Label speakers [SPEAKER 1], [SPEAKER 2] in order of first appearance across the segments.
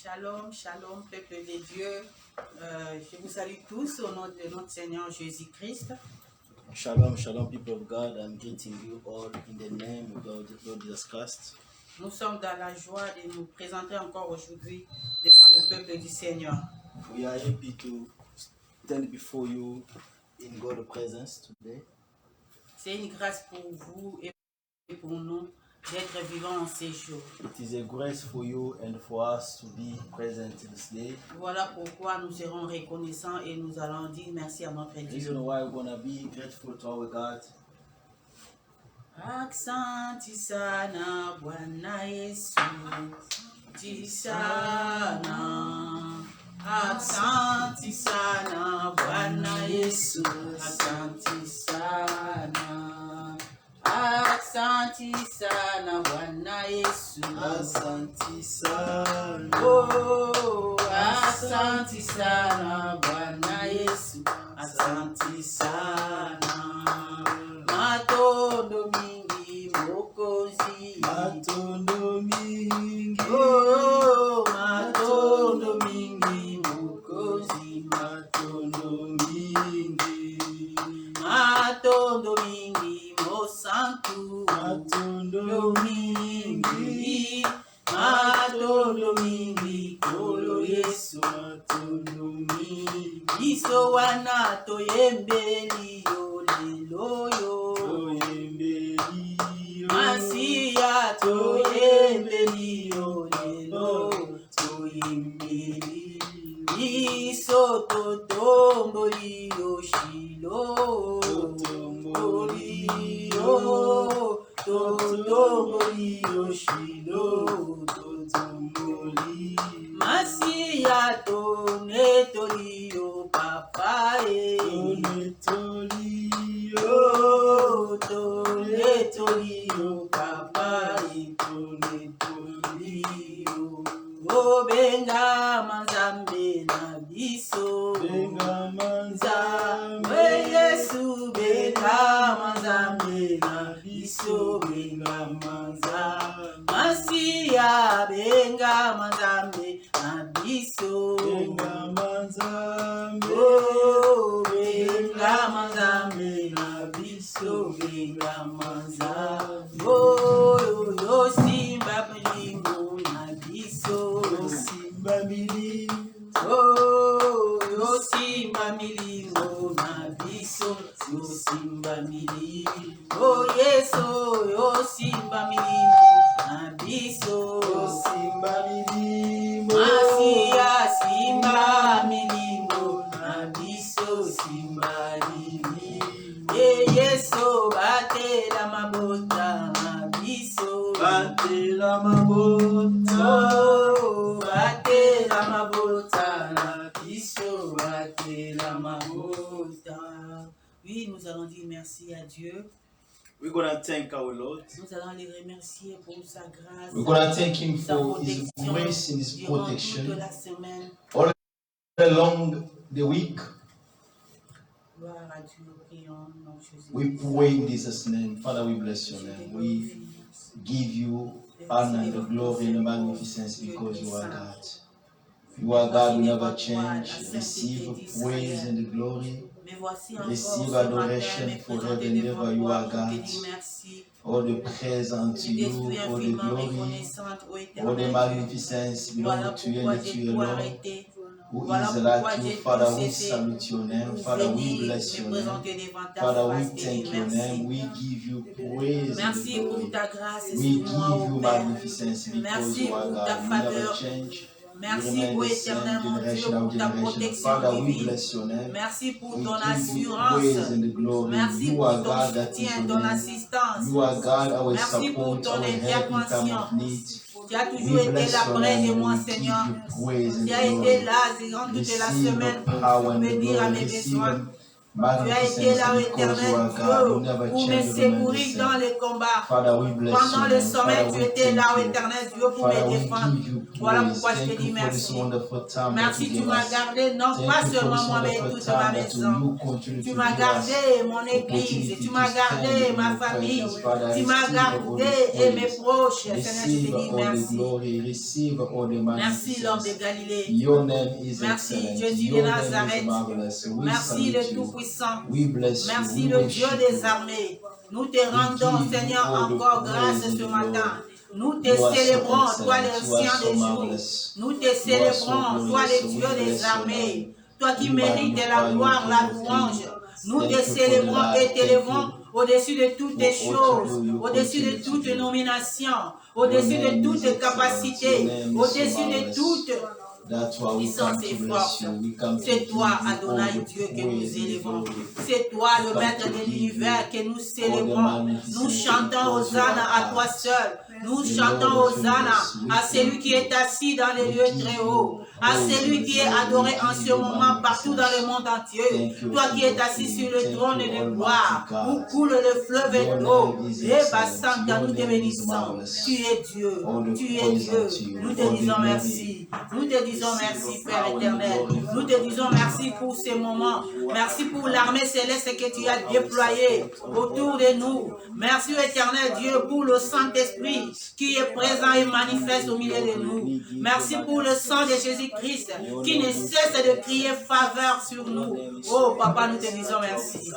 [SPEAKER 1] Shalom, shalom, peuple de Dieu. Je vous salue tous au nom de notre Seigneur Jésus-Christ.
[SPEAKER 2] Shalom, shalom, people of God. I'm greeting you all in the name of the Lord Jesus Christ.
[SPEAKER 1] Nous sommes dans la joie de nous présenter encore aujourd'hui devant le peuple du Seigneur.
[SPEAKER 2] We are happy to stand before you in God's presence today.
[SPEAKER 1] C'est une grâce pour vous et pour nous d'être vivants en ces jours.
[SPEAKER 2] It is a grace for you and for us to be present this day.
[SPEAKER 1] Voilà pourquoi nous serons reconnaissants et nous allons dire merci à notre
[SPEAKER 2] The
[SPEAKER 1] Dieu.
[SPEAKER 2] reason why we're going to be grateful to our God.
[SPEAKER 1] Asante sana Bwana Yesu, asante sana. Asante sana Bwana Yesu, asante sana. Asante sana Bwana Yesu,
[SPEAKER 2] Asante sana.
[SPEAKER 1] oh, asante sana Bwana Yesu, asante sana. Matondo mingi Mwokozi,
[SPEAKER 2] Matondo mingi.
[SPEAKER 1] oh, matondo mingi Mwokozi,
[SPEAKER 2] Matondo mingi.
[SPEAKER 1] matondo mingi Mosantu,
[SPEAKER 2] Matondo
[SPEAKER 1] mingi, matondo mingi Kolo Yesu,
[SPEAKER 2] Matondo mingi.
[SPEAKER 1] biso wana toyembeli yo lelo yo. Masiya toyembeli yo lelo, toyembeli biso totomboli yo shilo, totomboli yo shilo, totomboli Masiya tonetoli yo papaye, oh, tonetoli yo papaye, tonetoli yo. Oh, benga manzambe na biso, Nzambe Yesu, benga manzambe na biso, benga manzambe. Masiya benga manzambe na biso, oh, benga manzambe na biso, benga manzambe. Oh, yo simba mlingo na biso, oh, yo simba milingo na biso, yo simba milingo. Oh, yeso, yo simba milingo na biso, Masiya simba milingo na biso, simba milingo. Yeso batela mabota na biso,
[SPEAKER 2] Batela mabota.
[SPEAKER 1] oh, batela mabota na biso, batela mabota. Oui, nous allons dire merci à Dieu.
[SPEAKER 2] We're going to thank our Lord.
[SPEAKER 1] Nous allons les remercier pour sa grâce,
[SPEAKER 3] We're going to thank Him
[SPEAKER 1] sa
[SPEAKER 3] for His
[SPEAKER 1] protection
[SPEAKER 3] grace and His
[SPEAKER 1] durant toute
[SPEAKER 3] protection
[SPEAKER 1] la semaine.
[SPEAKER 3] all along the week.
[SPEAKER 1] Gloire à Dieu, prions au nom de Jésus.
[SPEAKER 3] We pray in Jesus' name. Father, we bless your name. We give you honor and the glory and the magnificence because you are God. You are God who never change. Receive praise and the glory.
[SPEAKER 1] Mais voici encore
[SPEAKER 3] Receive
[SPEAKER 1] ce matin,
[SPEAKER 3] adoration
[SPEAKER 1] mes
[SPEAKER 3] forever
[SPEAKER 1] présentés
[SPEAKER 3] and
[SPEAKER 1] devant
[SPEAKER 3] ever. You
[SPEAKER 1] toi,
[SPEAKER 3] are
[SPEAKER 1] je te
[SPEAKER 3] God.
[SPEAKER 1] dis merci.
[SPEAKER 3] All the praise unto
[SPEAKER 1] Je
[SPEAKER 3] you,
[SPEAKER 1] t'esprit
[SPEAKER 3] all the
[SPEAKER 1] infiniment
[SPEAKER 3] glory,
[SPEAKER 1] reconnaissante au
[SPEAKER 3] all the
[SPEAKER 1] éternel.
[SPEAKER 3] magnificence
[SPEAKER 1] Voilà
[SPEAKER 3] belong to you
[SPEAKER 1] pourquoi
[SPEAKER 3] and to
[SPEAKER 1] j'ai
[SPEAKER 3] you
[SPEAKER 1] tout
[SPEAKER 3] alone.
[SPEAKER 1] arrêté.
[SPEAKER 3] Who
[SPEAKER 1] Voilà
[SPEAKER 3] is
[SPEAKER 1] pourquoi
[SPEAKER 3] like you,
[SPEAKER 1] j'ai
[SPEAKER 3] Father?
[SPEAKER 1] tout
[SPEAKER 3] We
[SPEAKER 1] cessé
[SPEAKER 3] salute your name.
[SPEAKER 1] pour
[SPEAKER 3] Father, we
[SPEAKER 1] venir
[SPEAKER 3] bless
[SPEAKER 1] me
[SPEAKER 3] your name.
[SPEAKER 1] présenter devant ta
[SPEAKER 3] Father, we
[SPEAKER 1] face et
[SPEAKER 3] thank
[SPEAKER 1] dire
[SPEAKER 3] your name.
[SPEAKER 1] merci.
[SPEAKER 3] We give you praise and
[SPEAKER 1] Merci pour
[SPEAKER 3] glory.
[SPEAKER 1] ta grâce
[SPEAKER 3] We
[SPEAKER 1] sur moi,
[SPEAKER 3] give
[SPEAKER 1] ô
[SPEAKER 3] you
[SPEAKER 1] Père.
[SPEAKER 3] magnificence because
[SPEAKER 1] Merci
[SPEAKER 3] you are
[SPEAKER 1] pour ta
[SPEAKER 3] God. You never
[SPEAKER 1] faveur.
[SPEAKER 3] change. You
[SPEAKER 1] Merci
[SPEAKER 3] remain
[SPEAKER 1] pour
[SPEAKER 3] the same
[SPEAKER 1] éternellement Dieu
[SPEAKER 3] generation
[SPEAKER 1] pour
[SPEAKER 3] after
[SPEAKER 1] ta
[SPEAKER 3] generation.
[SPEAKER 1] protection
[SPEAKER 3] Father, we
[SPEAKER 1] divine.
[SPEAKER 3] bless your name.
[SPEAKER 1] Merci pour
[SPEAKER 3] We
[SPEAKER 1] ton
[SPEAKER 3] give you
[SPEAKER 1] assurance.
[SPEAKER 3] praise and glory.
[SPEAKER 1] Merci
[SPEAKER 3] You
[SPEAKER 1] pour
[SPEAKER 3] are
[SPEAKER 1] ton
[SPEAKER 3] God, that is
[SPEAKER 1] soutien,
[SPEAKER 3] your
[SPEAKER 1] ton
[SPEAKER 3] name.
[SPEAKER 1] assistance.
[SPEAKER 3] You are God, our
[SPEAKER 1] Merci pour
[SPEAKER 3] support,
[SPEAKER 1] ton
[SPEAKER 3] our help in time
[SPEAKER 1] intervention.
[SPEAKER 3] of need.
[SPEAKER 1] Tu as toujours
[SPEAKER 3] We
[SPEAKER 1] été
[SPEAKER 3] bless
[SPEAKER 1] là
[SPEAKER 3] your
[SPEAKER 1] près de
[SPEAKER 3] name
[SPEAKER 1] moi,
[SPEAKER 3] and we give
[SPEAKER 1] Seigneur.
[SPEAKER 3] you praise and
[SPEAKER 1] Tu as été
[SPEAKER 3] glory.
[SPEAKER 1] là durant toute la
[SPEAKER 3] Receive
[SPEAKER 1] semaine
[SPEAKER 3] the
[SPEAKER 1] pour
[SPEAKER 3] power and the
[SPEAKER 1] subvenir à
[SPEAKER 3] glory.
[SPEAKER 1] mes
[SPEAKER 3] Receive
[SPEAKER 1] besoins. Tu as été là, éternel Dieu, pour me secourir dans les combats. Pendant le sommeil, tu étais là, éternel Dieu, pour me défendre. Voilà pourquoi je te dis merci. Merci, tu m'as gardé, non pas seulement moi, mais toute ma maison. Tu m'as gardé mon église, tu m'as gardé ma famille, tu m'as gardé et mes proches. Seigneur, je te dis merci. Merci, l'homme de Galilée. Merci, Jésus de Nazareth. Merci, le Tout-Puissant. Merci, le Dieu des armées. Nous te rendons, Seigneur, encore grâce ce matin. Nous te célébrons, toi l'ancien des jours. Nous te célébrons, toi le Dieu des armées. Toi qui mérites la gloire, la louange. Nous te célébrons et t'élevons au-dessus de toutes les choses, au-dessus de toute nomination, au-dessus de toute capacité, au-dessus de toute puissance et force. C'est toi, Adonai Dieu, que nous élevons. C'est toi, le maître de l'univers, que nous célébrons. Nous chantons Hosanna à toi seul. Nous chantons Hosanna à celui qui est assis dans les lieux très hauts, à celui qui est adoré en ce moment partout dans le monde entier. Toi qui es assis sur le trône de gloire, où coule le fleuve d'eau. Et Bassanta, nous te bénissons. Tu es Dieu. Tu es Dieu. Nous te disons merci. Nous te disons merci, Père éternel. Nous te disons merci pour ces moments. Merci pour l'armée céleste que tu as déployée autour de nous. Merci, éternel Dieu, pour le Saint-Esprit qui est présent et manifeste au milieu de nous. Merci pour le sang de Jésus-Christ qui ne cesse de crier faveur sur nous. Oh, Papa, nous te disons merci.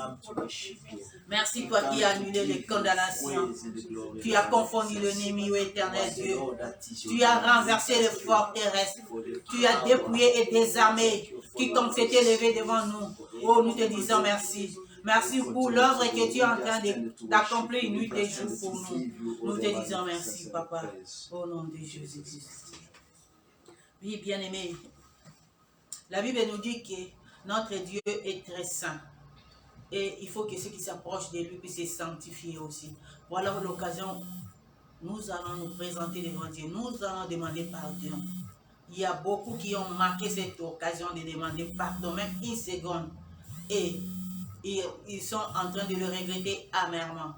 [SPEAKER 1] Merci, toi qui as annulé les condamnations. Tu as confondu l'ennemi, ô éternel Dieu. Tu as renversé les forteresses. Tu as dépouillé et désarmé quiconque s'était levé devant nous. Oh, nous te disons merci. Merci pour l'œuvre que tu es en train d'accomplir nuit et jour pour nous. Nous te disons merci, Papa, au nom de Jésus-Christ. Oui, bien-aimés, la Bible nous dit que notre Dieu est très saint. Et il faut que ceux qui s'approchent de lui puissent se sanctifier aussi. Voilà l'occasion, nous allons nous présenter devant Dieu. Nous allons demander pardon. Il y a beaucoup qui ont marqué cette occasion de demander pardon, même une seconde. Et ils sont en train de le regretter amèrement.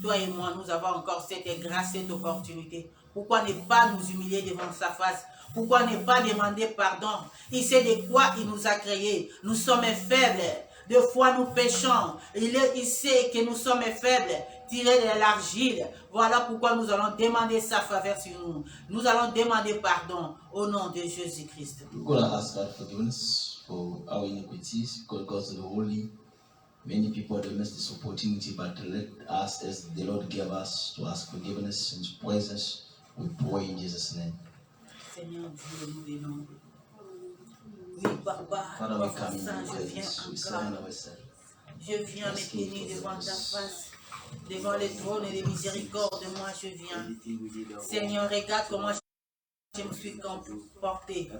[SPEAKER 1] Toi et moi, nous avons encore cette grâce, cette opportunité. Pourquoi ne pas nous humilier devant sa face? Pourquoi ne pas demander pardon? Il sait de quoi il nous a créés. Nous sommes faibles. Deux fois nous péchons. Il sait que nous sommes faibles, tirés de l'argile. Voilà pourquoi nous allons demander sa faveur sur nous. Nous allons demander pardon au nom de Jésus-Christ.
[SPEAKER 3] Many people don't miss this opportunity, but let us, as the Lord gave us, to ask forgiveness in His presence. We pray in Jesus' name.
[SPEAKER 1] Seigneur Dieu, nous venons. Oui, Papa, Papa Saint, je viens encore. Je viens me tenir devant ta face, devant le trône et les miséricordes. Moi, je viens. Seigneur, regarde comment je me suis comporté.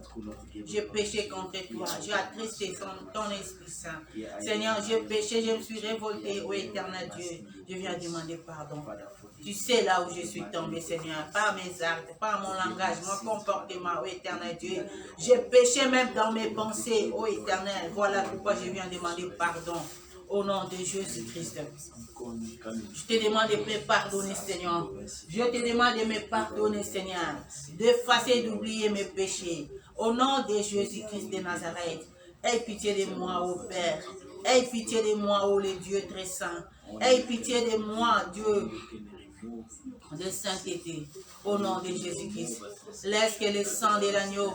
[SPEAKER 1] J'ai péché contre toi. J'ai attristé ton Esprit Saint. Seigneur, j'ai péché, je me suis révolté. Ô éternel Dieu, je viens demander pardon. Tu sais là où je suis tombé, Seigneur, par mes actes, par mon langage, mon comportement, ô éternel Dieu. J'ai péché même dans mes pensées, ô éternel. Voilà pourquoi je viens demander pardon. Au nom de Jésus-Christ. Je te demande de me pardonner, Seigneur. Je te demande de me pardonner, Seigneur. D'effacer et d'oublier mes péchés. Au nom de Jésus-Christ de Nazareth. Aie pitié de moi, ô Père. Aie pitié de moi, ô le Dieu très saint. Aie pitié de moi, Dieu de sainteté. Au nom de Jésus-Christ. Laisse que le sang de l'agneau,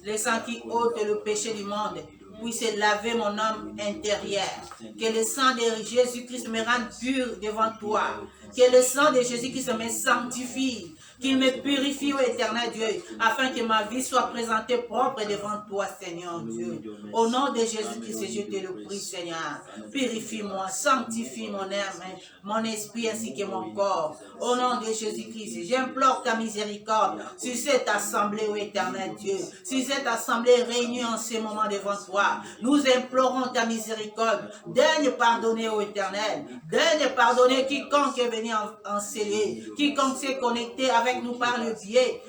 [SPEAKER 1] le sang qui ôte le péché du monde, puisse laver mon âme intérieure. Que le sang de Jésus-Christ me rende pur devant toi. Que le sang de Jésus-Christ me sanctifie. Qu'il me purifie, ô éternel Dieu, afin que ma vie soit présentée propre devant toi, Seigneur Dieu. Au nom de Jésus-Christ, je te le prie, Seigneur. Purifie-moi, sanctifie mon âme, mon esprit ainsi que mon corps. Au nom de Jésus-Christ, j'implore ta miséricorde sur cette assemblée, ô éternel Dieu. Sur cette assemblée réunie en ce moment devant toi. Nous implorons ta miséricorde. Daigne pardonner, ô éternel. Daigne pardonner quiconque est venu enseigner, quiconque s'est connecté avec nous par le biais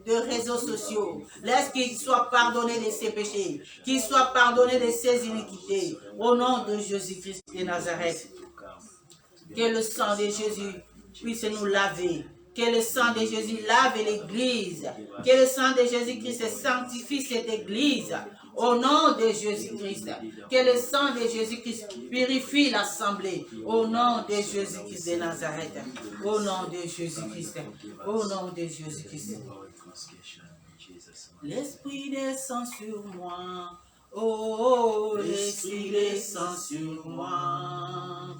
[SPEAKER 4] de réseaux sociaux. Laisse qu'il soit pardonné de ses péchés, qu'il soit pardonné de ses iniquités. Au nom de Jésus-Christ de Nazareth, que le sang de Jésus puisse nous laver. Que le sang de Jésus lave l'Église. Que le sang de Jésus-Christ sanctifie cette Église. Au nom de Jésus-Christ. Que le sang de Jésus-Christ purifie l'Assemblée. Au nom de Jésus-Christ de Nazareth. Au nom de Jésus-Christ. Au nom de Jésus-Christ. L'Esprit descend sur moi. Oh, l'Esprit descend sur moi.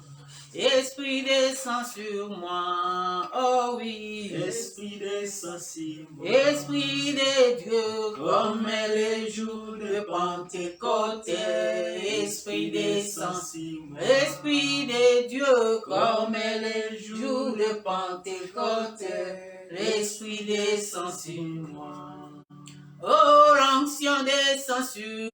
[SPEAKER 4] Esprit descend sur moi, oh oui.
[SPEAKER 2] Esprit descend sur moi.
[SPEAKER 4] Esprit de Dieu, comme les jours de Pentecôte. Esprit descend sur moi. Esprit de Dieu, comme les jours de Pentecôte. L'Esprit descend sur moi. Oh, l'onction descend sur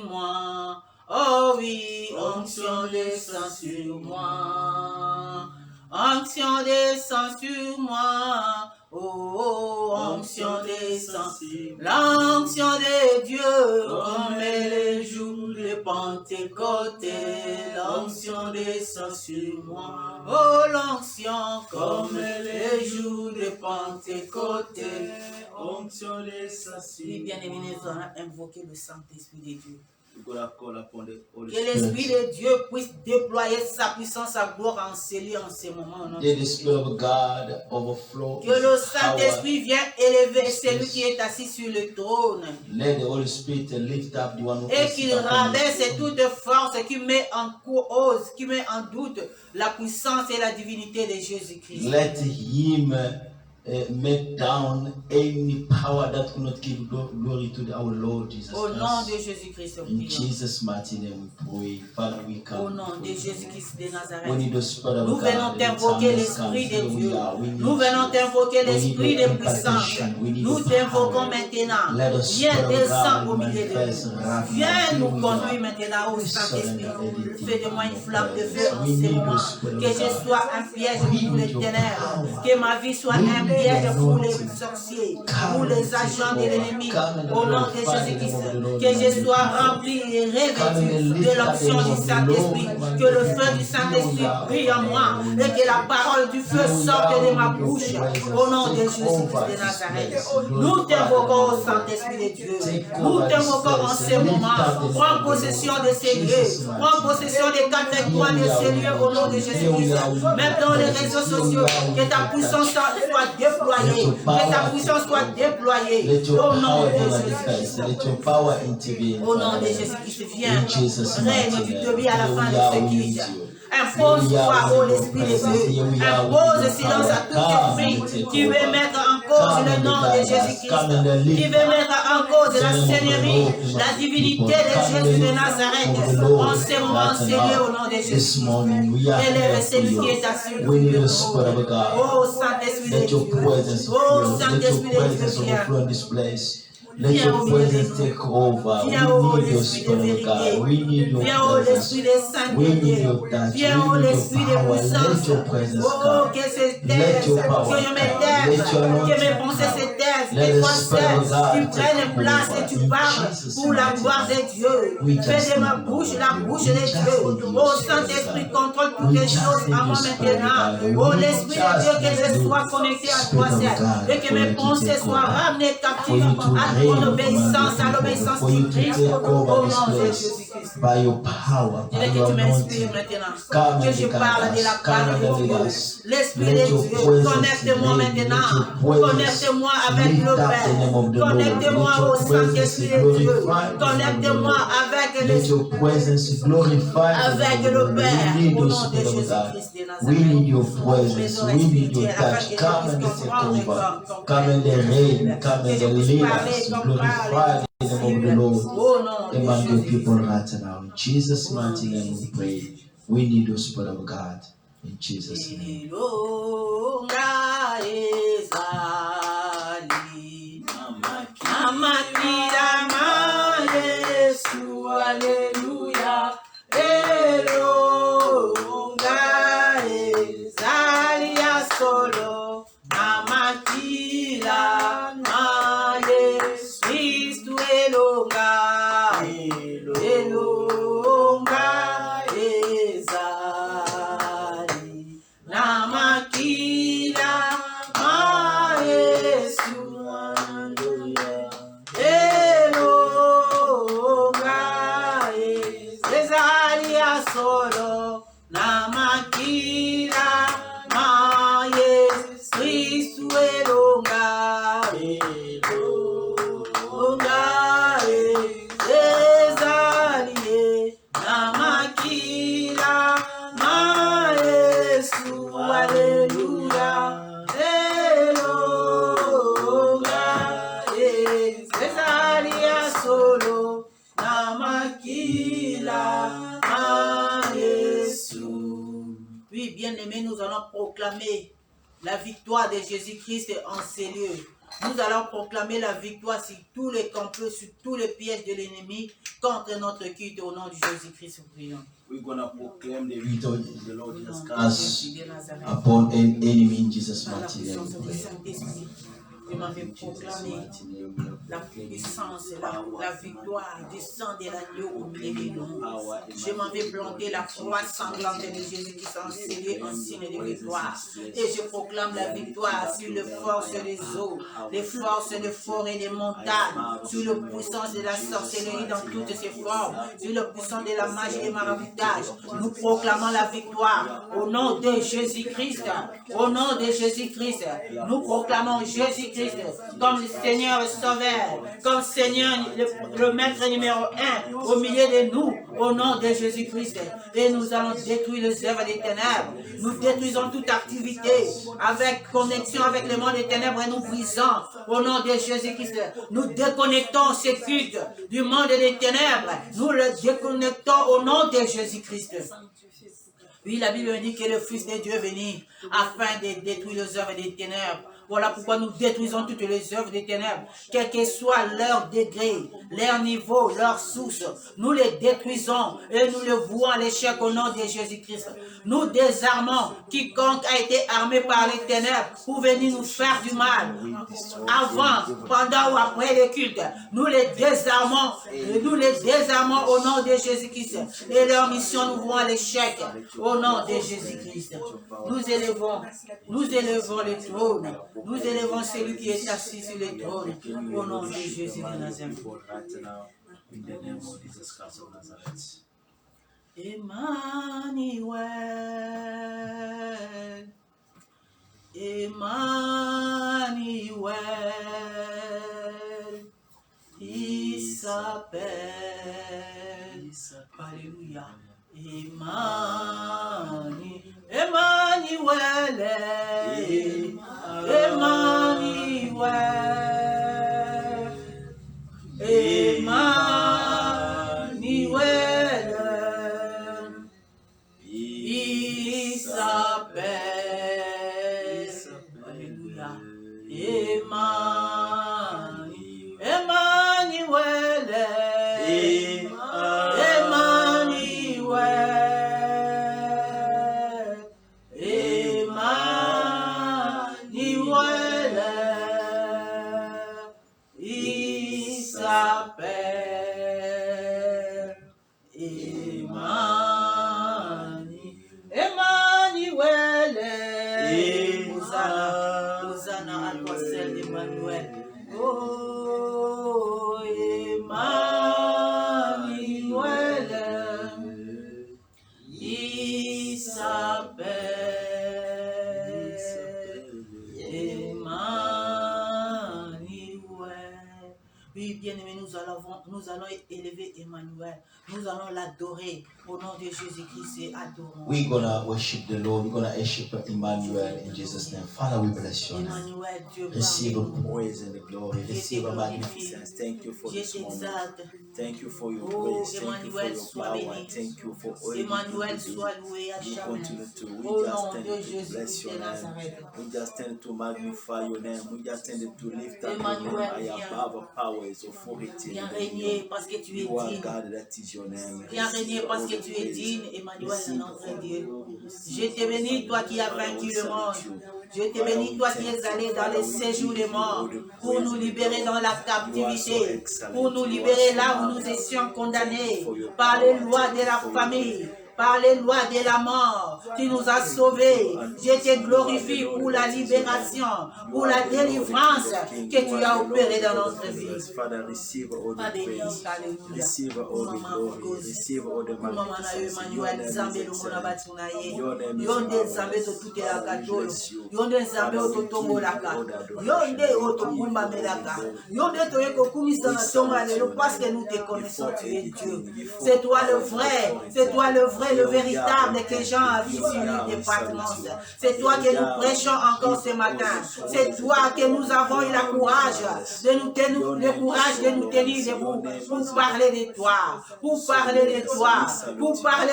[SPEAKER 4] moi. Oh oui, onction descend sur moi. Onction descend sur moi. Oh, onction descend sur moi. L'onction de Dieu, comme les jours de Pentecôte. L'onction descend sur moi. Oh, l'onction, comme les jours de Pentecôte.
[SPEAKER 2] Onction descend sur moi.
[SPEAKER 4] Bien-aimés, nous allons invoquer le Saint-Esprit de Dieu.
[SPEAKER 2] We're gonna call upon the Holy
[SPEAKER 4] Que l'Esprit de Dieu puisse déployer sa puissance, sa gloire en ces lieux, en ces moments.
[SPEAKER 3] Let the Spirit of God overflow.
[SPEAKER 4] Que le Saint-Esprit vienne élever celui qui est assis sur le trône.
[SPEAKER 3] Let the Holy Spirit lift up the one who
[SPEAKER 4] Et
[SPEAKER 3] is
[SPEAKER 4] qu'il
[SPEAKER 3] seated upon
[SPEAKER 4] rabaisse
[SPEAKER 3] the throne.
[SPEAKER 4] toute force qui met en cause, qui met en doute la puissance et la divinité de Jésus-Christ.
[SPEAKER 3] Let him make down any power that will not give glory to our Lord Jesus
[SPEAKER 4] Au nom de
[SPEAKER 3] Christ.
[SPEAKER 4] Jésus-Christ,
[SPEAKER 3] In
[SPEAKER 4] prions.
[SPEAKER 3] Jesus' mighty name we pray. Father, we
[SPEAKER 4] Au
[SPEAKER 3] come.
[SPEAKER 4] nom de Jésus-Christ de
[SPEAKER 3] We
[SPEAKER 4] Nazareth.
[SPEAKER 3] need the Spirit of
[SPEAKER 4] Nous
[SPEAKER 3] God.
[SPEAKER 4] venons t'invoquer l'Esprit de Dieu. Nous venons t'invoquer l'Esprit de puissance. Nous t'invoquons maintenant.
[SPEAKER 3] Let the
[SPEAKER 4] Viens,
[SPEAKER 3] Spirit of
[SPEAKER 4] descends au
[SPEAKER 3] God
[SPEAKER 4] milieu de
[SPEAKER 3] manifest
[SPEAKER 4] nous.
[SPEAKER 3] right
[SPEAKER 4] Viens
[SPEAKER 3] now.
[SPEAKER 4] nous
[SPEAKER 3] Here we
[SPEAKER 4] conduire
[SPEAKER 3] are.
[SPEAKER 4] maintenant au
[SPEAKER 3] We
[SPEAKER 4] Saint-Esprit.
[SPEAKER 3] surrender everything
[SPEAKER 4] Fais de moi une flamme de feu en
[SPEAKER 3] We
[SPEAKER 4] ces
[SPEAKER 3] need the
[SPEAKER 4] moments.
[SPEAKER 3] Spirit of
[SPEAKER 4] Que je
[SPEAKER 3] God.
[SPEAKER 4] sois un piège
[SPEAKER 3] We
[SPEAKER 4] pour les
[SPEAKER 3] need your
[SPEAKER 4] ténèbres.
[SPEAKER 3] power.
[SPEAKER 4] Que ma vie soit
[SPEAKER 3] We
[SPEAKER 4] un
[SPEAKER 3] need
[SPEAKER 4] piège
[SPEAKER 3] your
[SPEAKER 4] pour les
[SPEAKER 3] anointing.
[SPEAKER 4] sorciers,
[SPEAKER 3] Come
[SPEAKER 4] pour
[SPEAKER 3] and
[SPEAKER 4] les
[SPEAKER 3] take
[SPEAKER 4] agents de
[SPEAKER 3] over.
[SPEAKER 4] l'ennemi.
[SPEAKER 3] Come and
[SPEAKER 4] Au nom de
[SPEAKER 3] glorify the name
[SPEAKER 4] Jésus-Christ.
[SPEAKER 3] of the Lord,
[SPEAKER 4] Que je
[SPEAKER 3] my
[SPEAKER 4] sois
[SPEAKER 3] people.
[SPEAKER 4] rempli et
[SPEAKER 3] Come
[SPEAKER 4] revêtu
[SPEAKER 3] and
[SPEAKER 4] de
[SPEAKER 3] lift up the
[SPEAKER 4] l'onction
[SPEAKER 3] name
[SPEAKER 4] du
[SPEAKER 3] of the
[SPEAKER 4] Saint-Esprit.
[SPEAKER 3] Lord, my
[SPEAKER 4] Que le
[SPEAKER 3] people.
[SPEAKER 4] feu du Saint-Esprit brille en moi et que la parole du feu sorte de ma bouche. Au nom de Jésus-Christ de Nazareth. Nous t'invoquons au Saint-Esprit de Dieu. Nous t'invoquons en ces moments. Prends possession de ces lieux. Prends possession des 4 coins de ces lieux au nom de Jésus-Christ. Même dans les réseaux sociaux, que ta puissance soit déployée. Que ta puissance soit déployée.
[SPEAKER 3] Let your
[SPEAKER 4] Au nom
[SPEAKER 3] power
[SPEAKER 4] de
[SPEAKER 3] be manifest.
[SPEAKER 4] Jésus-Christ.
[SPEAKER 3] Let your power intervene.
[SPEAKER 4] Au nom de
[SPEAKER 3] Father.
[SPEAKER 4] Jésus-Christ, viens.
[SPEAKER 3] In Jesus'
[SPEAKER 4] Règne
[SPEAKER 3] mighty
[SPEAKER 4] du
[SPEAKER 3] name.
[SPEAKER 4] début à la
[SPEAKER 3] Here
[SPEAKER 4] fin
[SPEAKER 3] we
[SPEAKER 4] de
[SPEAKER 3] are,
[SPEAKER 4] ce
[SPEAKER 3] we
[SPEAKER 4] culte.
[SPEAKER 3] need you.
[SPEAKER 4] Impose-toi, ô l'Esprit de Dieu. Impose silence à tout esprit qui veut mettre en cause le nom de Jésus-Christ, qui veut mettre en cause la seigneurie, la divinité de Jésus de Nazareth. En ce moment, Seigneur, au nom de Jésus. Élève celui qui est assis sur le trône. Oh Saint-Esprit de
[SPEAKER 3] Let your
[SPEAKER 4] Dieu.
[SPEAKER 3] presence
[SPEAKER 4] Oh
[SPEAKER 3] flow. Let your
[SPEAKER 4] Saint-Esprit de
[SPEAKER 3] presence
[SPEAKER 4] Dieu, viens.
[SPEAKER 3] overflow in this place. Let your presence take over. We
[SPEAKER 4] Viens au
[SPEAKER 3] need your
[SPEAKER 4] l'Esprit de
[SPEAKER 3] Spirit of
[SPEAKER 4] vérité.
[SPEAKER 3] God. We need your
[SPEAKER 4] Viens au
[SPEAKER 3] presence.
[SPEAKER 4] l'Esprit de
[SPEAKER 3] We need
[SPEAKER 4] sainteté.
[SPEAKER 3] your touch.
[SPEAKER 4] Viens au
[SPEAKER 3] We need
[SPEAKER 4] l'Esprit
[SPEAKER 3] your
[SPEAKER 4] de
[SPEAKER 3] power.
[SPEAKER 4] puissance.
[SPEAKER 3] Let your presence
[SPEAKER 4] Oh,
[SPEAKER 3] come.
[SPEAKER 4] que se
[SPEAKER 3] Let
[SPEAKER 4] taise,
[SPEAKER 3] your power
[SPEAKER 4] que je me
[SPEAKER 3] come.
[SPEAKER 4] taise,
[SPEAKER 3] Let your
[SPEAKER 4] que mes
[SPEAKER 3] anointing
[SPEAKER 4] pensées se
[SPEAKER 3] come.
[SPEAKER 4] taisent,
[SPEAKER 3] Let
[SPEAKER 4] que
[SPEAKER 3] the
[SPEAKER 4] toi
[SPEAKER 3] Spirit
[SPEAKER 4] seul,
[SPEAKER 3] of God
[SPEAKER 4] tu prennes
[SPEAKER 3] take
[SPEAKER 4] place
[SPEAKER 3] over.
[SPEAKER 4] et tu
[SPEAKER 3] In
[SPEAKER 4] parles
[SPEAKER 3] Jesus'
[SPEAKER 4] pour la
[SPEAKER 3] mighty
[SPEAKER 4] gloire
[SPEAKER 3] name.
[SPEAKER 4] de Dieu.
[SPEAKER 3] We
[SPEAKER 4] Fais
[SPEAKER 3] just
[SPEAKER 4] de ma
[SPEAKER 3] need
[SPEAKER 4] bouche
[SPEAKER 3] you.
[SPEAKER 4] la bouche
[SPEAKER 3] We
[SPEAKER 4] de
[SPEAKER 3] just
[SPEAKER 4] Dieu.
[SPEAKER 3] need you,
[SPEAKER 4] Oh
[SPEAKER 3] Spirit of
[SPEAKER 4] Saint-Esprit,
[SPEAKER 3] God.
[SPEAKER 4] contrôle toutes
[SPEAKER 3] We
[SPEAKER 4] les
[SPEAKER 3] just
[SPEAKER 4] choses
[SPEAKER 3] need
[SPEAKER 4] à
[SPEAKER 3] you,
[SPEAKER 4] moi
[SPEAKER 3] Spirit of
[SPEAKER 4] maintenant.
[SPEAKER 3] God.
[SPEAKER 4] Oh
[SPEAKER 3] We
[SPEAKER 4] l'Esprit de
[SPEAKER 3] just
[SPEAKER 4] Dieu, que
[SPEAKER 3] need
[SPEAKER 4] je
[SPEAKER 3] you,
[SPEAKER 4] sois connecté à
[SPEAKER 3] Spirit
[SPEAKER 4] toi
[SPEAKER 3] of
[SPEAKER 4] seul
[SPEAKER 3] God,
[SPEAKER 4] et que
[SPEAKER 3] for
[SPEAKER 4] mes
[SPEAKER 3] you to
[SPEAKER 4] pensées
[SPEAKER 3] take
[SPEAKER 4] soient
[SPEAKER 3] over.
[SPEAKER 4] ramenées
[SPEAKER 3] For
[SPEAKER 4] captives
[SPEAKER 3] you to
[SPEAKER 4] à
[SPEAKER 3] reign
[SPEAKER 4] ton
[SPEAKER 3] among
[SPEAKER 4] obéissance,
[SPEAKER 3] the
[SPEAKER 4] à
[SPEAKER 3] people.
[SPEAKER 4] l'obéissance
[SPEAKER 3] For you
[SPEAKER 4] du
[SPEAKER 3] to
[SPEAKER 4] Christ.
[SPEAKER 3] take over
[SPEAKER 4] Au
[SPEAKER 3] this
[SPEAKER 4] nom de
[SPEAKER 3] place
[SPEAKER 4] Jésus-Christ.
[SPEAKER 3] by your power,
[SPEAKER 4] Je
[SPEAKER 3] by
[SPEAKER 4] veux que
[SPEAKER 3] your
[SPEAKER 4] tu m'inspires
[SPEAKER 3] anointing.
[SPEAKER 4] maintenant,
[SPEAKER 3] Come
[SPEAKER 4] que
[SPEAKER 3] and
[SPEAKER 4] je
[SPEAKER 3] guide
[SPEAKER 4] parle de
[SPEAKER 3] us.
[SPEAKER 4] la
[SPEAKER 3] Come
[SPEAKER 4] part de
[SPEAKER 3] and lead
[SPEAKER 4] Dieu.
[SPEAKER 3] us.
[SPEAKER 4] L'Esprit
[SPEAKER 3] Let
[SPEAKER 4] de
[SPEAKER 3] your
[SPEAKER 4] Dieu,
[SPEAKER 3] presence
[SPEAKER 4] connecte-moi
[SPEAKER 3] reign. Let
[SPEAKER 4] maintenant.
[SPEAKER 3] your presence
[SPEAKER 4] Connecte-moi avec
[SPEAKER 3] lift
[SPEAKER 4] le
[SPEAKER 3] up the
[SPEAKER 4] Père.
[SPEAKER 3] name of the Lord.
[SPEAKER 4] Connecte-moi
[SPEAKER 3] Let
[SPEAKER 4] au
[SPEAKER 3] your presence
[SPEAKER 4] Saint-Esprit de Dieu.
[SPEAKER 3] glorify the name of the
[SPEAKER 4] Connecte-moi
[SPEAKER 3] Lord.
[SPEAKER 4] avec
[SPEAKER 3] Let your
[SPEAKER 4] l'Esprit.
[SPEAKER 3] presence glorify the
[SPEAKER 4] Avec
[SPEAKER 3] name of the
[SPEAKER 4] le
[SPEAKER 3] Lord.
[SPEAKER 4] Père,
[SPEAKER 3] We need
[SPEAKER 4] au
[SPEAKER 3] your
[SPEAKER 4] nom de
[SPEAKER 3] Spirit of God.
[SPEAKER 4] Jésus-Christ de
[SPEAKER 3] We
[SPEAKER 4] Nazareth.
[SPEAKER 3] need your
[SPEAKER 4] Mes
[SPEAKER 3] presence.
[SPEAKER 4] oreilles
[SPEAKER 3] We need your
[SPEAKER 4] spirituelles, afin
[SPEAKER 3] touch.
[SPEAKER 4] que je
[SPEAKER 3] Come
[SPEAKER 4] puisse
[SPEAKER 3] and take
[SPEAKER 4] comprendre
[SPEAKER 3] over.
[SPEAKER 4] ton
[SPEAKER 3] Come and
[SPEAKER 4] Père.
[SPEAKER 3] reign. Come
[SPEAKER 4] Que je
[SPEAKER 3] and
[SPEAKER 4] puisse
[SPEAKER 3] lead
[SPEAKER 4] parler
[SPEAKER 3] us.
[SPEAKER 4] comme
[SPEAKER 3] Glorify
[SPEAKER 4] parle.
[SPEAKER 3] the name of the Lord
[SPEAKER 4] Au nom de
[SPEAKER 3] among your people
[SPEAKER 4] Jésus-Christ.
[SPEAKER 3] right now. In Jesus'
[SPEAKER 4] Au nom
[SPEAKER 3] mighty
[SPEAKER 4] de
[SPEAKER 3] name we
[SPEAKER 4] Jésus-Christ.
[SPEAKER 3] pray. We need the Spirit of God. In Jesus' name.
[SPEAKER 4] Ilonga ezali amakila ma Yesu, Alleluia. Elonga ezali ya solo amakila ma La victoire de Jésus-Christ en ces lieux. Nous allons proclamer la victoire sur tous les complots, sur tous les pièges de l'ennemi contre notre culte au nom de Jésus-Christ.
[SPEAKER 2] We're going to proclaim the victory of the Lord Jesus
[SPEAKER 3] As
[SPEAKER 2] Christ.
[SPEAKER 3] upon an enemy in Jesus' mighty name.
[SPEAKER 4] Je m'en vais proclamer la puissance et la victoire du sang de l'agneau au milieu de nous. Je m'en vais planter la croix sanglante de Jésus qui s'en scellée en signe de victoire. Et je proclame la victoire sur les forces des eaux, les forces des forêts et des montagnes, sur la puissance de la sorcellerie dans toutes ses formes, sur la puissance de la magie et maraboutage. Nous proclamons la victoire au nom de Jésus-Christ. Au nom de Jésus-Christ, nous proclamons Jésus-Christ comme le Seigneur le Sauveur, comme Seigneur le Maître numéro 1 au milieu de nous, au nom de Jésus-Christ. Et nous allons détruire les œuvres des ténèbres. Nous détruisons toute activité avec connexion avec le monde des ténèbres et nous brisons au nom de Jésus-Christ. Nous déconnectons ces cultes du monde des ténèbres. Nous le déconnectons au nom de Jésus-Christ. Oui, la Bible dit que le Fils de Dieu est venu afin de détruire les œuvres des ténèbres. Voilà pourquoi nous détruisons toutes les œuvres des ténèbres, quel que soit leur degré, leur niveau, leur source. Nous les détruisons et nous les vouons à l'échec au nom de Jésus-Christ. Nous désarmons quiconque a été armé par les ténèbres pour venir nous faire du mal. Avant, pendant ou après le culte, nous les désarmons au nom de Jésus-Christ. Et leur mission, nous vouons à l'échec au nom de Jésus-Christ. Nous élevons le trône. Nous élevons celui qui est assis sur le trône au nom de Jésus de Nazareth. Emmanuel, Emmanuel, il s'appelle, alléluia, Emmanuel, Emmanuel, il s'appelle, alléluia, Emmanuel, oh, Emmanuel, il s'appelle Emmanuel. Oui, bien-aimés, nous allons élever Emmanuel. Nous allons l'adorer au nom de Jésus-Christ et adorons.
[SPEAKER 3] We're gonna worship the Lord. We're gonna worship Emmanuel in Jesus' name. Father, we bless your name.
[SPEAKER 4] Emmanuel, Dieu
[SPEAKER 3] Receive
[SPEAKER 4] parle.
[SPEAKER 3] the praise and the glory. Receive the magnificence.
[SPEAKER 2] Thank you for
[SPEAKER 4] Je
[SPEAKER 2] this moment.
[SPEAKER 4] t'exalte.
[SPEAKER 2] Thank you for your
[SPEAKER 4] Oh,
[SPEAKER 2] grace. Thank you for
[SPEAKER 4] Emmanuel,
[SPEAKER 2] your
[SPEAKER 4] sois
[SPEAKER 2] power.
[SPEAKER 4] béni.
[SPEAKER 2] Thank you for all
[SPEAKER 4] Emmanuel,
[SPEAKER 2] you do.
[SPEAKER 4] sois loué à
[SPEAKER 2] We
[SPEAKER 4] jamais.
[SPEAKER 2] continue to. We
[SPEAKER 4] Au
[SPEAKER 2] just
[SPEAKER 4] nom
[SPEAKER 2] tend
[SPEAKER 4] de
[SPEAKER 2] to
[SPEAKER 4] Jésus
[SPEAKER 2] bless your
[SPEAKER 4] de
[SPEAKER 2] name.
[SPEAKER 4] Nazareth.
[SPEAKER 2] We just tend to magnify your name. We just tend to lift up your
[SPEAKER 4] Emmanuel,
[SPEAKER 2] name high
[SPEAKER 4] viens.
[SPEAKER 2] above powers, authority.
[SPEAKER 4] Viens
[SPEAKER 2] and
[SPEAKER 4] régner parce que tu es
[SPEAKER 2] You are
[SPEAKER 4] digne.
[SPEAKER 2] God, that is your name.
[SPEAKER 4] Viens régner parce que tu es digne, Emmanuel, notre Dieu. Je te bénis, toi qui as vaincu le monde. Je te bénis, toi qui es allé dans les séjours des morts, pour nous libérer dans la captivité, pour nous libérer là où nous étions condamnés, par les lois de la famille, par les lois de la mort. Tu nous as sauvés. Je te glorifie pour la libération, pour la délivrance que tu as opérée dans notre vie.
[SPEAKER 2] Father, receive all the praise, receive all the glory, receive all the magnificence. Your name is excellent. Your name is marvelous. Father, we bless you. Father, we give you all the
[SPEAKER 4] parce que nous te connaissons, tu es Dieu. C'est toi le vrai, c'est toi le vrai. vrai, le véritable que Jean a vu sur l'île de Patmos. C'est toi que nous prêchons encore ce matin. C'est toi que nous avons eu le courage de nous tenir debout pour parler de toi, pour parler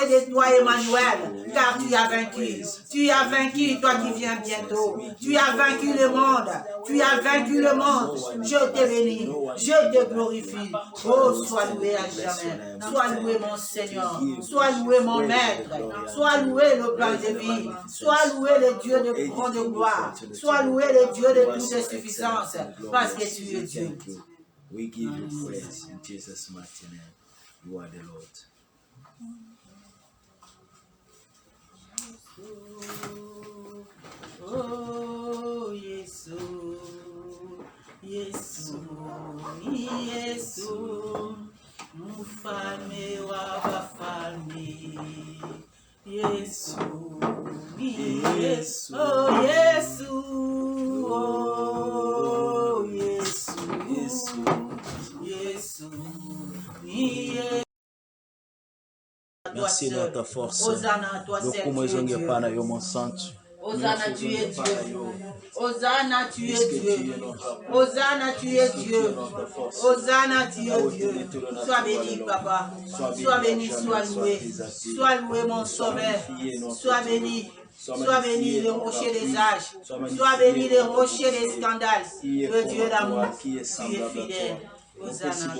[SPEAKER 4] de toi, Emmanuel, car tu as vaincu. Tu as vaincu, toi qui viens bientôt. Tu as vaincu le monde. Tu as vaincu le monde. Je te bénis. Je te glorifie. Oh, sois loué à jamais. Sois loué, mon Seigneur. Sois loué, mon Maître. Sois loué, le plan de vie. Sois loué, le Dieu de grande gloire. Sois loué, le Dieu de toute suffisance. Parce que tu es Dieu.
[SPEAKER 2] We give you praise in Jesus' mighty name. You are the Lord.
[SPEAKER 4] Oh, Yesu, Yesu, Yesu, mfalme wa wafalme. Yesu, Yesu, oh Yesu, oh Yesu, Yesu, Yesu, Yesu.
[SPEAKER 2] Merci de ta force.
[SPEAKER 4] Hosanna, toi seul, tu es Dieu. Hosanna, tu es Dieu. Hosanna, tu es Dieu. Hosanna, tu es Dieu. Hosanna, tu es Dieu. Sois béni, Papa. Sois béni, sois loué. Sois loué, mon sauveur. Sois béni. Sois béni, le rocher des âges. Sois béni, le rocher des scandales. Le Dieu d'amour, tu es fidèle. Hosanna,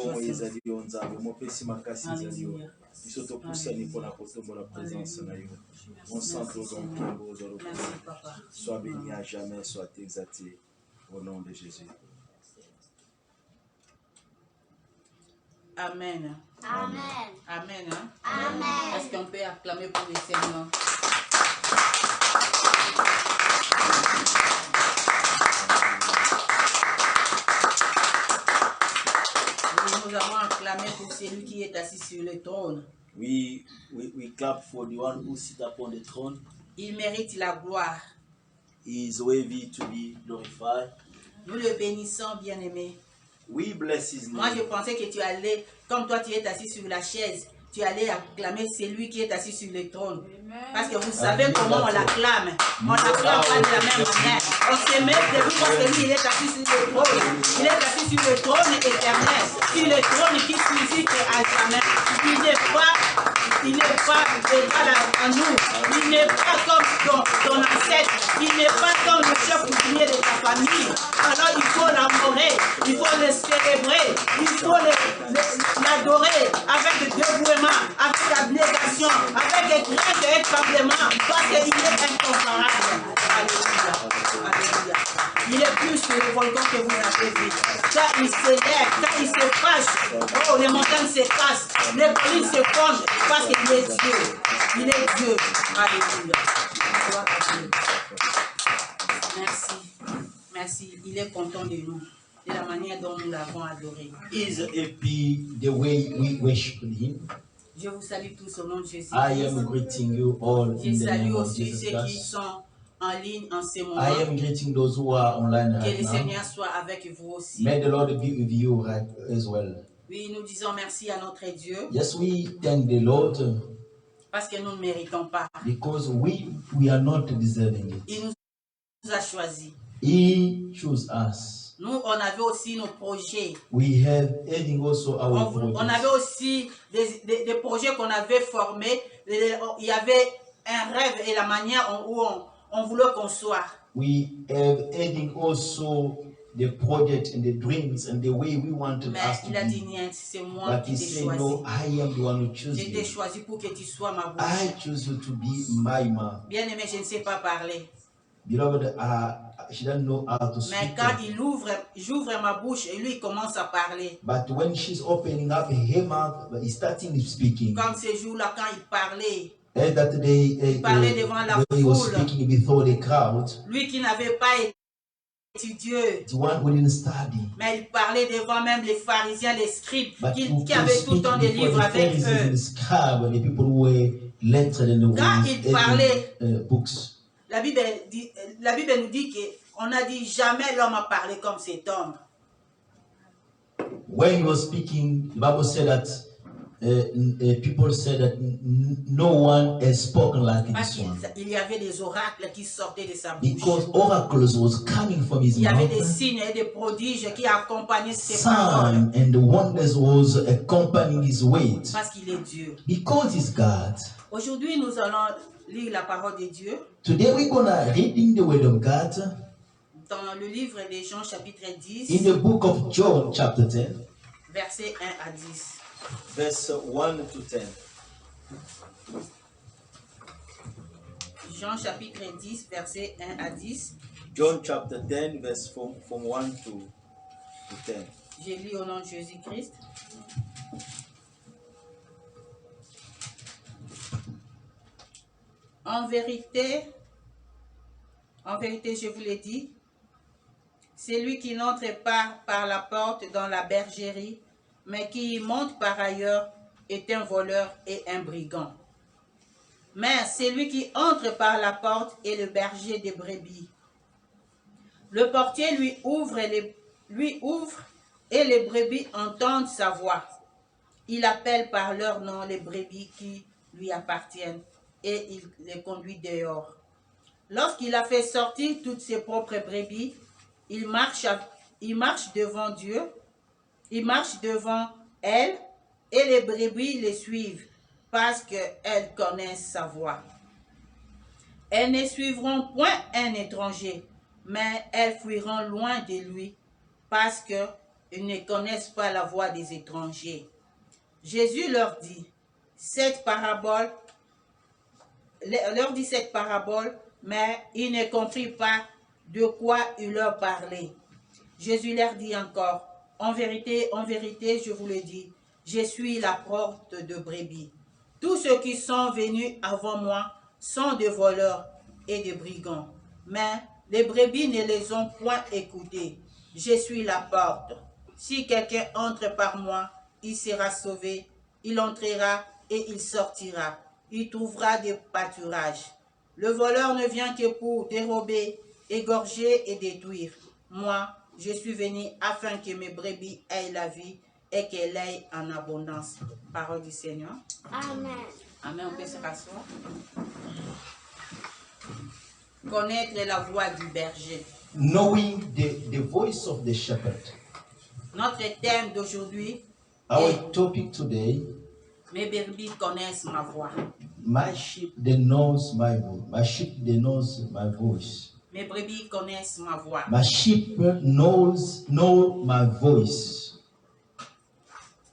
[SPEAKER 2] sois béni à jamais, sois exalté au nom de Jésus.
[SPEAKER 4] Amen.
[SPEAKER 5] Amen.
[SPEAKER 4] Amen.
[SPEAKER 5] Amen.
[SPEAKER 4] Est-ce qu'on peut acclamer pour le Seigneur? Nous avons acclamé pour celui qui est assis sur le trône.
[SPEAKER 2] We clap for the one who sits upon the throne.
[SPEAKER 4] Il mérite la gloire.
[SPEAKER 2] He is worthy to be glorified.
[SPEAKER 4] Nous le bénissons, bien-aimé.
[SPEAKER 2] We bless his name.
[SPEAKER 4] Moi, je pensais que tu allais, comme toi, tu es assis sur la chaise, tu allais acclamer celui qui est assis sur le trône. Parce que vous savez comment on l'acclame. On l'acclame pas de la même manière. On se met debout parce que lui, il est assis sur le trône. Il est assis sur le trône éternel. Sur le trône qui subsiste à jamais. Il n'est pas égal à nous. Il n'est pas comme ton ancêtre. Il n'est pas comme le chef coutumier de ta famille. Alors il faut l'amorer. Il faut le célébrer. Il faut l'adorer avec dévouement, avec abnégation, avec crainte et étranglement. Parce qu'il est incomparable. Alléluia. Alléluia. Il est plus que le volcan que vous avez vu. Quand il s'élève, quand il se fâche, oh, les montagnes se cassent, les collines se fondent, parce qu'il est Dieu. Il est Dieu. Alléluia. Gloire à Dieu. Merci. Merci. Il est content de nous, de la manière dont nous l'avons adoré.
[SPEAKER 3] Is happy the way we worship him.
[SPEAKER 4] Je vous salue tous au nom de Jésus.
[SPEAKER 3] I am greeting you all
[SPEAKER 4] Je
[SPEAKER 3] in the
[SPEAKER 4] salue
[SPEAKER 3] name of
[SPEAKER 4] aussi
[SPEAKER 3] Jesus
[SPEAKER 4] ceux qui
[SPEAKER 3] Christ.
[SPEAKER 4] sont en ligne en ce moment.
[SPEAKER 3] I am greeting those who are online
[SPEAKER 4] Que
[SPEAKER 3] right
[SPEAKER 4] le
[SPEAKER 3] now.
[SPEAKER 4] Seigneur soit avec vous aussi.
[SPEAKER 3] May the Lord be with you right as well.
[SPEAKER 4] Oui, nous disons merci à notre Dieu
[SPEAKER 3] Yes, we thank the Lord
[SPEAKER 4] parce que nous ne méritons pas.
[SPEAKER 3] because we are not deserving it.
[SPEAKER 4] Il nous a choisis.
[SPEAKER 3] He chose us.
[SPEAKER 4] Nous, on avait aussi nos projets.
[SPEAKER 3] We have having also our
[SPEAKER 4] On avait
[SPEAKER 3] projects.
[SPEAKER 4] aussi des projets qu'on avait formés. Il y avait un rêve et la manière où on voulait qu'on soit.
[SPEAKER 3] We have adding also the project and the dreams and the way we wanted
[SPEAKER 4] Mais
[SPEAKER 3] us to
[SPEAKER 4] il a dit,
[SPEAKER 3] be.
[SPEAKER 4] Niet, c'est moi
[SPEAKER 3] But
[SPEAKER 4] qui
[SPEAKER 3] he
[SPEAKER 4] t'ai
[SPEAKER 3] said,
[SPEAKER 4] choisi.
[SPEAKER 3] no, I am the one who chose
[SPEAKER 4] Je t'ai
[SPEAKER 3] you.
[SPEAKER 4] choisi pour que tu sois ma bouche.
[SPEAKER 3] I choose you to be my man.
[SPEAKER 4] Bien aimé, je ne sais pas parler.
[SPEAKER 3] Beloved, she doesn't know how to
[SPEAKER 4] Mais
[SPEAKER 3] speak.
[SPEAKER 4] quand j'ouvre ma bouche et lui il commence à parler.
[SPEAKER 3] But when she's opening up her mouth, he's starting speaking.
[SPEAKER 4] Comme ce jour-là, quand il parlait,
[SPEAKER 3] And that day,
[SPEAKER 4] parlait devant la
[SPEAKER 3] when he was
[SPEAKER 4] foule.
[SPEAKER 3] speaking before the crowd,
[SPEAKER 4] lui qui n'avait pas étudié,
[SPEAKER 3] the one who didn't study,
[SPEAKER 4] mais il parlait devant même les pharisiens, les scribes,
[SPEAKER 3] but
[SPEAKER 4] qui
[SPEAKER 3] who could
[SPEAKER 4] avaient tout le
[SPEAKER 3] speak
[SPEAKER 4] temps des
[SPEAKER 3] before
[SPEAKER 4] livres
[SPEAKER 3] the
[SPEAKER 4] avec
[SPEAKER 3] Pharisees and
[SPEAKER 4] eux.
[SPEAKER 3] the scribes, the people who were lettered and the
[SPEAKER 4] Quand
[SPEAKER 3] ones
[SPEAKER 4] il parlait,
[SPEAKER 3] books.
[SPEAKER 4] la Bible nous dit qu'on a dit jamais l'homme a parlé comme cet homme.
[SPEAKER 3] When he was speaking, the Bible said that people say that no one has spoken like
[SPEAKER 4] Parce
[SPEAKER 3] this one.
[SPEAKER 4] qu'il y avait des oracles qui sortaient de sa bouche.
[SPEAKER 3] Because oracles was coming from his
[SPEAKER 4] Il y avait des
[SPEAKER 3] mouth.
[SPEAKER 4] signes et des prodiges qui accompagnaient ses paroles.
[SPEAKER 3] Sign and the wonders was accompanying his weight.
[SPEAKER 4] Parce qu'il est Dieu.
[SPEAKER 3] Because he's God.
[SPEAKER 4] Aujourd'hui, nous allons lire la parole de Dieu
[SPEAKER 3] Today we're gonna reading the word of God
[SPEAKER 4] dans le livre de Jean chapitre
[SPEAKER 3] in
[SPEAKER 4] 10,
[SPEAKER 3] the book of John chapter 10,
[SPEAKER 4] versets 1 à 10.
[SPEAKER 2] verse 1 to 10.
[SPEAKER 4] Jean chapitre 10, versets 1 à 10.
[SPEAKER 2] John chapter 10, verse from 1 to 10.
[SPEAKER 4] Je lis au nom de Jésus-Christ. En vérité, je vous l'ai dit, celui qui n'entre pas par la porte dans la bergerie, mais qui y monte par ailleurs, est un voleur et un brigand. Mais celui qui entre par la porte est le berger des brebis. Le portier lui ouvre et les brebis entendent sa voix. Il appelle par leur nom les brebis qui lui appartiennent et il les conduit dehors. Lorsqu'il a fait sortir toutes ses propres brebis, il marche devant Dieu, il marche devant elles et les brebis les suivent parce qu'elles connaissent sa voix. Elles ne suivront point un étranger, mais elles fuiront loin de lui parce qu'elles ne connaissent pas la voix des étrangers. Jésus leur dit cette parabole, mais ils ne comprirent pas de quoi il leur parlait. Jésus leur dit encore, en vérité, je vous le dis, je suis la porte de brebis. Tous ceux qui sont venus avant moi sont des voleurs et des brigands, mais les brebis ne les ont point écoutés. Je suis la porte. Si quelqu'un entre par moi, il sera sauvé, il entrera et il sortira. Il trouvera des pâturages. Le voleur ne vient que pour dérober, égorger et détruire. Moi, je suis venu afin que mes brebis aient la vie et qu'elle aille en abondance. Parole du Seigneur.
[SPEAKER 5] Amen.
[SPEAKER 4] Amen. On peut se rasseoir. Connaître la voix du berger.
[SPEAKER 3] knowing the voice of the shepherd.
[SPEAKER 4] Notre thème d'aujourd'hui
[SPEAKER 3] Our
[SPEAKER 4] est
[SPEAKER 3] topic today,
[SPEAKER 4] mes brebis connaissent ma voix.
[SPEAKER 3] my sheep they knows my voice. My sheep they knows my voice.
[SPEAKER 4] Mes brebis connaissent ma voix.
[SPEAKER 3] My sheep know my voice.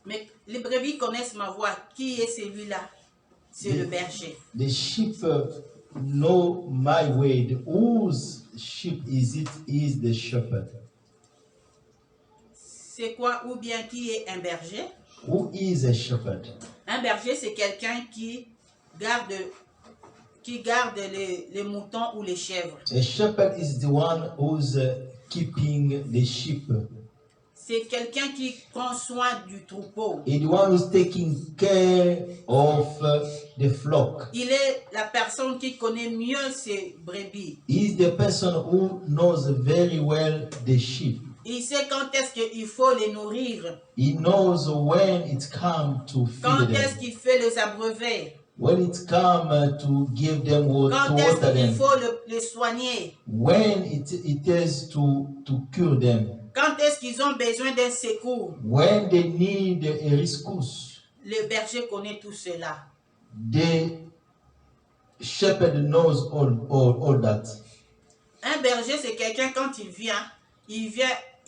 [SPEAKER 4] Mais les brebis connaissent ma voix. Qui est celui-là? C'est le berger.
[SPEAKER 3] The sheep know my way. Whose sheep is it? Is the shepherd.
[SPEAKER 4] C'est quoi ou bien qui est un berger?
[SPEAKER 3] Who is a shepherd?
[SPEAKER 4] Un berger, c'est quelqu'un qui garde les moutons ou les chèvres.
[SPEAKER 3] A shepherd is the one who's keeping the sheep.
[SPEAKER 4] C'est quelqu'un qui prend soin du troupeau.
[SPEAKER 3] Is the one who's taking care of the flock.
[SPEAKER 4] Il est la personne qui connaît mieux ses brebis.
[SPEAKER 3] He is the person who knows very well the sheep.
[SPEAKER 4] Il sait quand est-ce qu'il faut les nourrir.
[SPEAKER 3] He knows when it's come to
[SPEAKER 4] Quand
[SPEAKER 3] feed
[SPEAKER 4] est-ce
[SPEAKER 3] them.
[SPEAKER 4] qu'il fait les abreuver.
[SPEAKER 3] When it's come to give them water,
[SPEAKER 4] Quand
[SPEAKER 3] to
[SPEAKER 4] est-ce
[SPEAKER 3] water
[SPEAKER 4] qu'il
[SPEAKER 3] them.
[SPEAKER 4] faut les soigner.
[SPEAKER 3] When it is to cure them.
[SPEAKER 4] Quand est-ce qu'ils ont besoin d'un secours.
[SPEAKER 3] When they need a rescue.
[SPEAKER 4] Le berger connaît tout cela.
[SPEAKER 3] The shepherd knows all that.
[SPEAKER 4] Un berger, c'est quelqu'un quand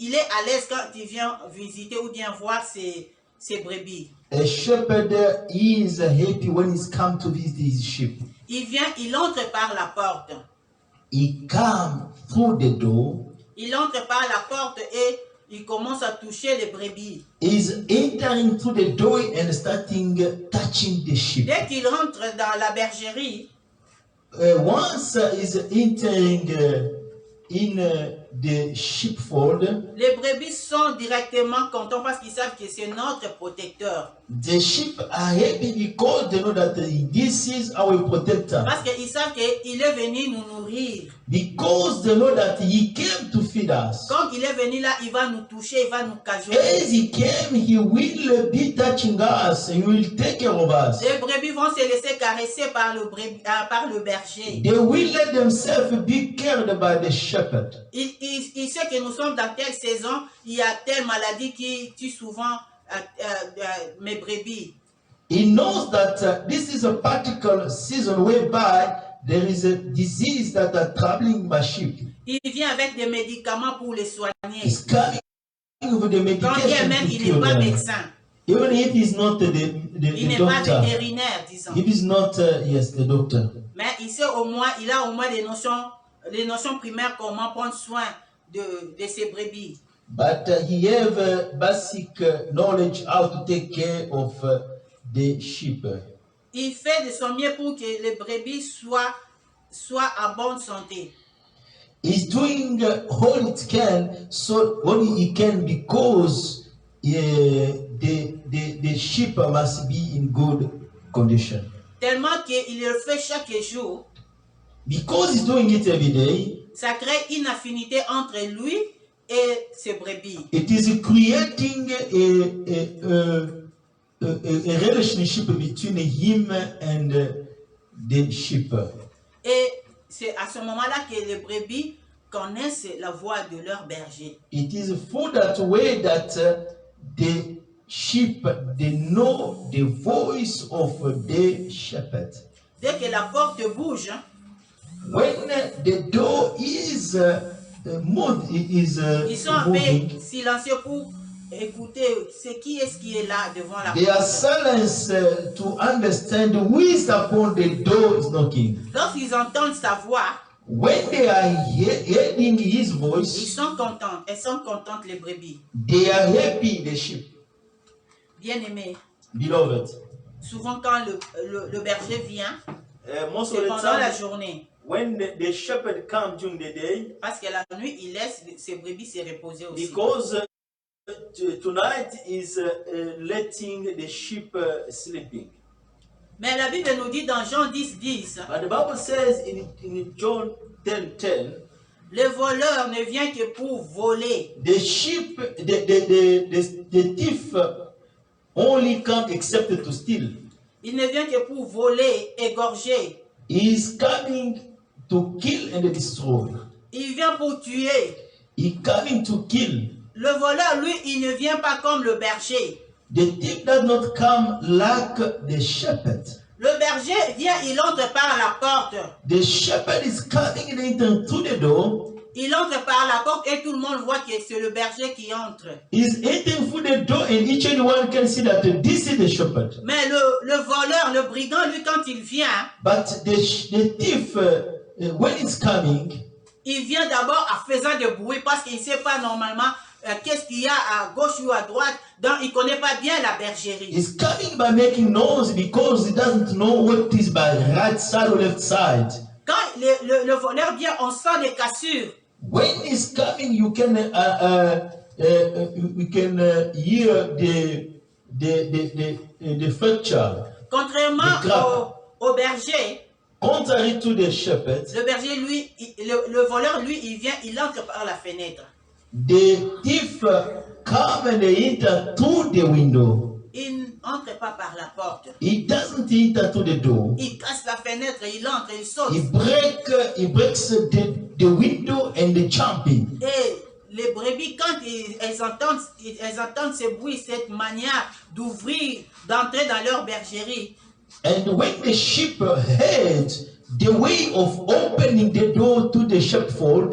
[SPEAKER 4] il est à l'aise quand il vient visiter ou bien voir ses brebis.
[SPEAKER 3] A shepherd is happy when he's come to visit his sheep.
[SPEAKER 4] Il entre par la porte.
[SPEAKER 3] He come through the door.
[SPEAKER 4] Il entre par la porte et il commence à toucher les brebis.
[SPEAKER 3] He's entering through the door and starting touching the sheep.
[SPEAKER 4] Dès qu'il rentre dans la bergerie,
[SPEAKER 3] Once he's entering in the sheepfold,
[SPEAKER 4] les brebis sont directement contents parce qu'ils savent que c'est notre protecteur.
[SPEAKER 3] the sheep are happy because they know that this is our protector.
[SPEAKER 4] Parce qu'ils savent qu'il est venu nous nourrir.
[SPEAKER 3] Because they know that he came to feed us.
[SPEAKER 4] Quand il est venu là, il va nous toucher, il va nous cajoler.
[SPEAKER 3] As he came, he will be touching us. He will take care of us.
[SPEAKER 4] Les brebis vont se laisser caresser par le berger.
[SPEAKER 3] They will let themselves be cared by the shepherd.
[SPEAKER 4] Il sait que nous sommes dans telle saison, il y a telle maladie qui tue souvent mes brebis.
[SPEAKER 3] He knows that this is a particular season whereby there is a disease that are troubling my sheep.
[SPEAKER 4] Il vient avec des médicaments pour les soigner.
[SPEAKER 3] He's coming with the
[SPEAKER 4] Quand bien
[SPEAKER 3] medication
[SPEAKER 4] même
[SPEAKER 3] to
[SPEAKER 4] il
[SPEAKER 3] cure
[SPEAKER 4] n'est pas
[SPEAKER 3] them.
[SPEAKER 4] médecin,
[SPEAKER 3] Even if he's not the
[SPEAKER 4] il n'est pas
[SPEAKER 3] doctor.
[SPEAKER 4] vétérinaire, disons.
[SPEAKER 3] If he's not, yes, the doctor.
[SPEAKER 4] Mais il sait il a au moins les notions primaires comment prendre soin de ses brebis.
[SPEAKER 3] But he have basic knowledge how to take care of the sheep.
[SPEAKER 4] Il fait de son mieux pour que les brebis soient en bonne santé.
[SPEAKER 3] He's doing all it can, so what he can, because the sheep must be in good condition.
[SPEAKER 4] Tellement qu'il le fait chaque jour,
[SPEAKER 3] Because he's doing it every day,
[SPEAKER 4] ça crée une affinité entre lui et ses brebis.
[SPEAKER 3] it is creating a relationship between him and the sheep.
[SPEAKER 4] Et c'est à ce moment-là que les brebis connaissent la voix de leur berger.
[SPEAKER 3] It is for that way that the sheep, they know the voice of the shepherd.
[SPEAKER 4] Dès que la porte bouge,
[SPEAKER 3] When the door is moved,
[SPEAKER 4] ils sont un
[SPEAKER 3] moving,
[SPEAKER 4] peu silencieux pour écouter qui est là devant la
[SPEAKER 3] they are
[SPEAKER 4] porte.
[SPEAKER 3] silenced to understand who is upon the door is knocking.
[SPEAKER 4] Lorsqu'ils entendent sa voix,
[SPEAKER 3] When they are hearing his
[SPEAKER 4] ils
[SPEAKER 3] voice,
[SPEAKER 4] sont contents. Elles sont contentes, les brebis.
[SPEAKER 3] they are happy, the sheep.
[SPEAKER 4] Bien-aimés,
[SPEAKER 3] Beloved,
[SPEAKER 4] souvent quand le berger vient,
[SPEAKER 2] Most of
[SPEAKER 4] c'est
[SPEAKER 2] the
[SPEAKER 4] pendant la
[SPEAKER 2] time,
[SPEAKER 4] journée.
[SPEAKER 2] when the shepherd comes during the day,
[SPEAKER 4] Parce que la nuit, il laisse ses brebis se reposer aussi.
[SPEAKER 2] because tonight is letting the sheep sleeping.
[SPEAKER 4] Mais la Bible nous dit dans Jean 10:10,
[SPEAKER 2] But the Bible says in John 10:10,
[SPEAKER 4] le voleur ne vient que pour voler,
[SPEAKER 3] the sheep, the thief only come except to steal.
[SPEAKER 4] il ne vient que pour voler, égorger.
[SPEAKER 3] He is coming to kill and destroy.
[SPEAKER 4] Il vient pour tuer.
[SPEAKER 3] He coming to kill.
[SPEAKER 4] Le voleur, lui, il ne vient pas comme le berger.
[SPEAKER 3] The thief does not come like the shepherd.
[SPEAKER 4] Le berger vient, il entre par la porte.
[SPEAKER 3] The shepherd is coming and enter through the door.
[SPEAKER 4] Il entre par la porte et tout le monde voit que c'est le berger qui entre.
[SPEAKER 3] He's entering through the door and each and one can see that this is the shepherd.
[SPEAKER 4] Mais le voleur, le brigand, lui, quand il vient,
[SPEAKER 3] But the thief, when it's coming,
[SPEAKER 4] il vient d'abord en faisant du bruit parce qu'il ne sait pas normalement qu'est-ce qu'il y a à gauche ou à droite. Donc, il ne connaît pas bien la bergerie.
[SPEAKER 3] he's coming by making noise because he doesn't know what is by right side or left side.
[SPEAKER 4] Quand le voleur vient, on sent des cassures.
[SPEAKER 3] When he's coming, you can hear the fracture.
[SPEAKER 4] Contrairement au berger,
[SPEAKER 3] Contrary to the shepherd,
[SPEAKER 4] le berger, lui, le voleur, lui, il vient, il entre par la fenêtre.
[SPEAKER 3] the thief come and enter through the window.
[SPEAKER 4] Il n'entre pas par la porte.
[SPEAKER 3] He doesn't enter through the door.
[SPEAKER 4] Il casse la fenêtre, il entre, il saute.
[SPEAKER 3] He breaks the window and the jumping.
[SPEAKER 4] Et les brebis, quand elles entendent ce bruit, cette manière d'ouvrir, d'entrer dans leur bergerie,
[SPEAKER 3] And when the sheep heard the way of opening the door to the sheepfold,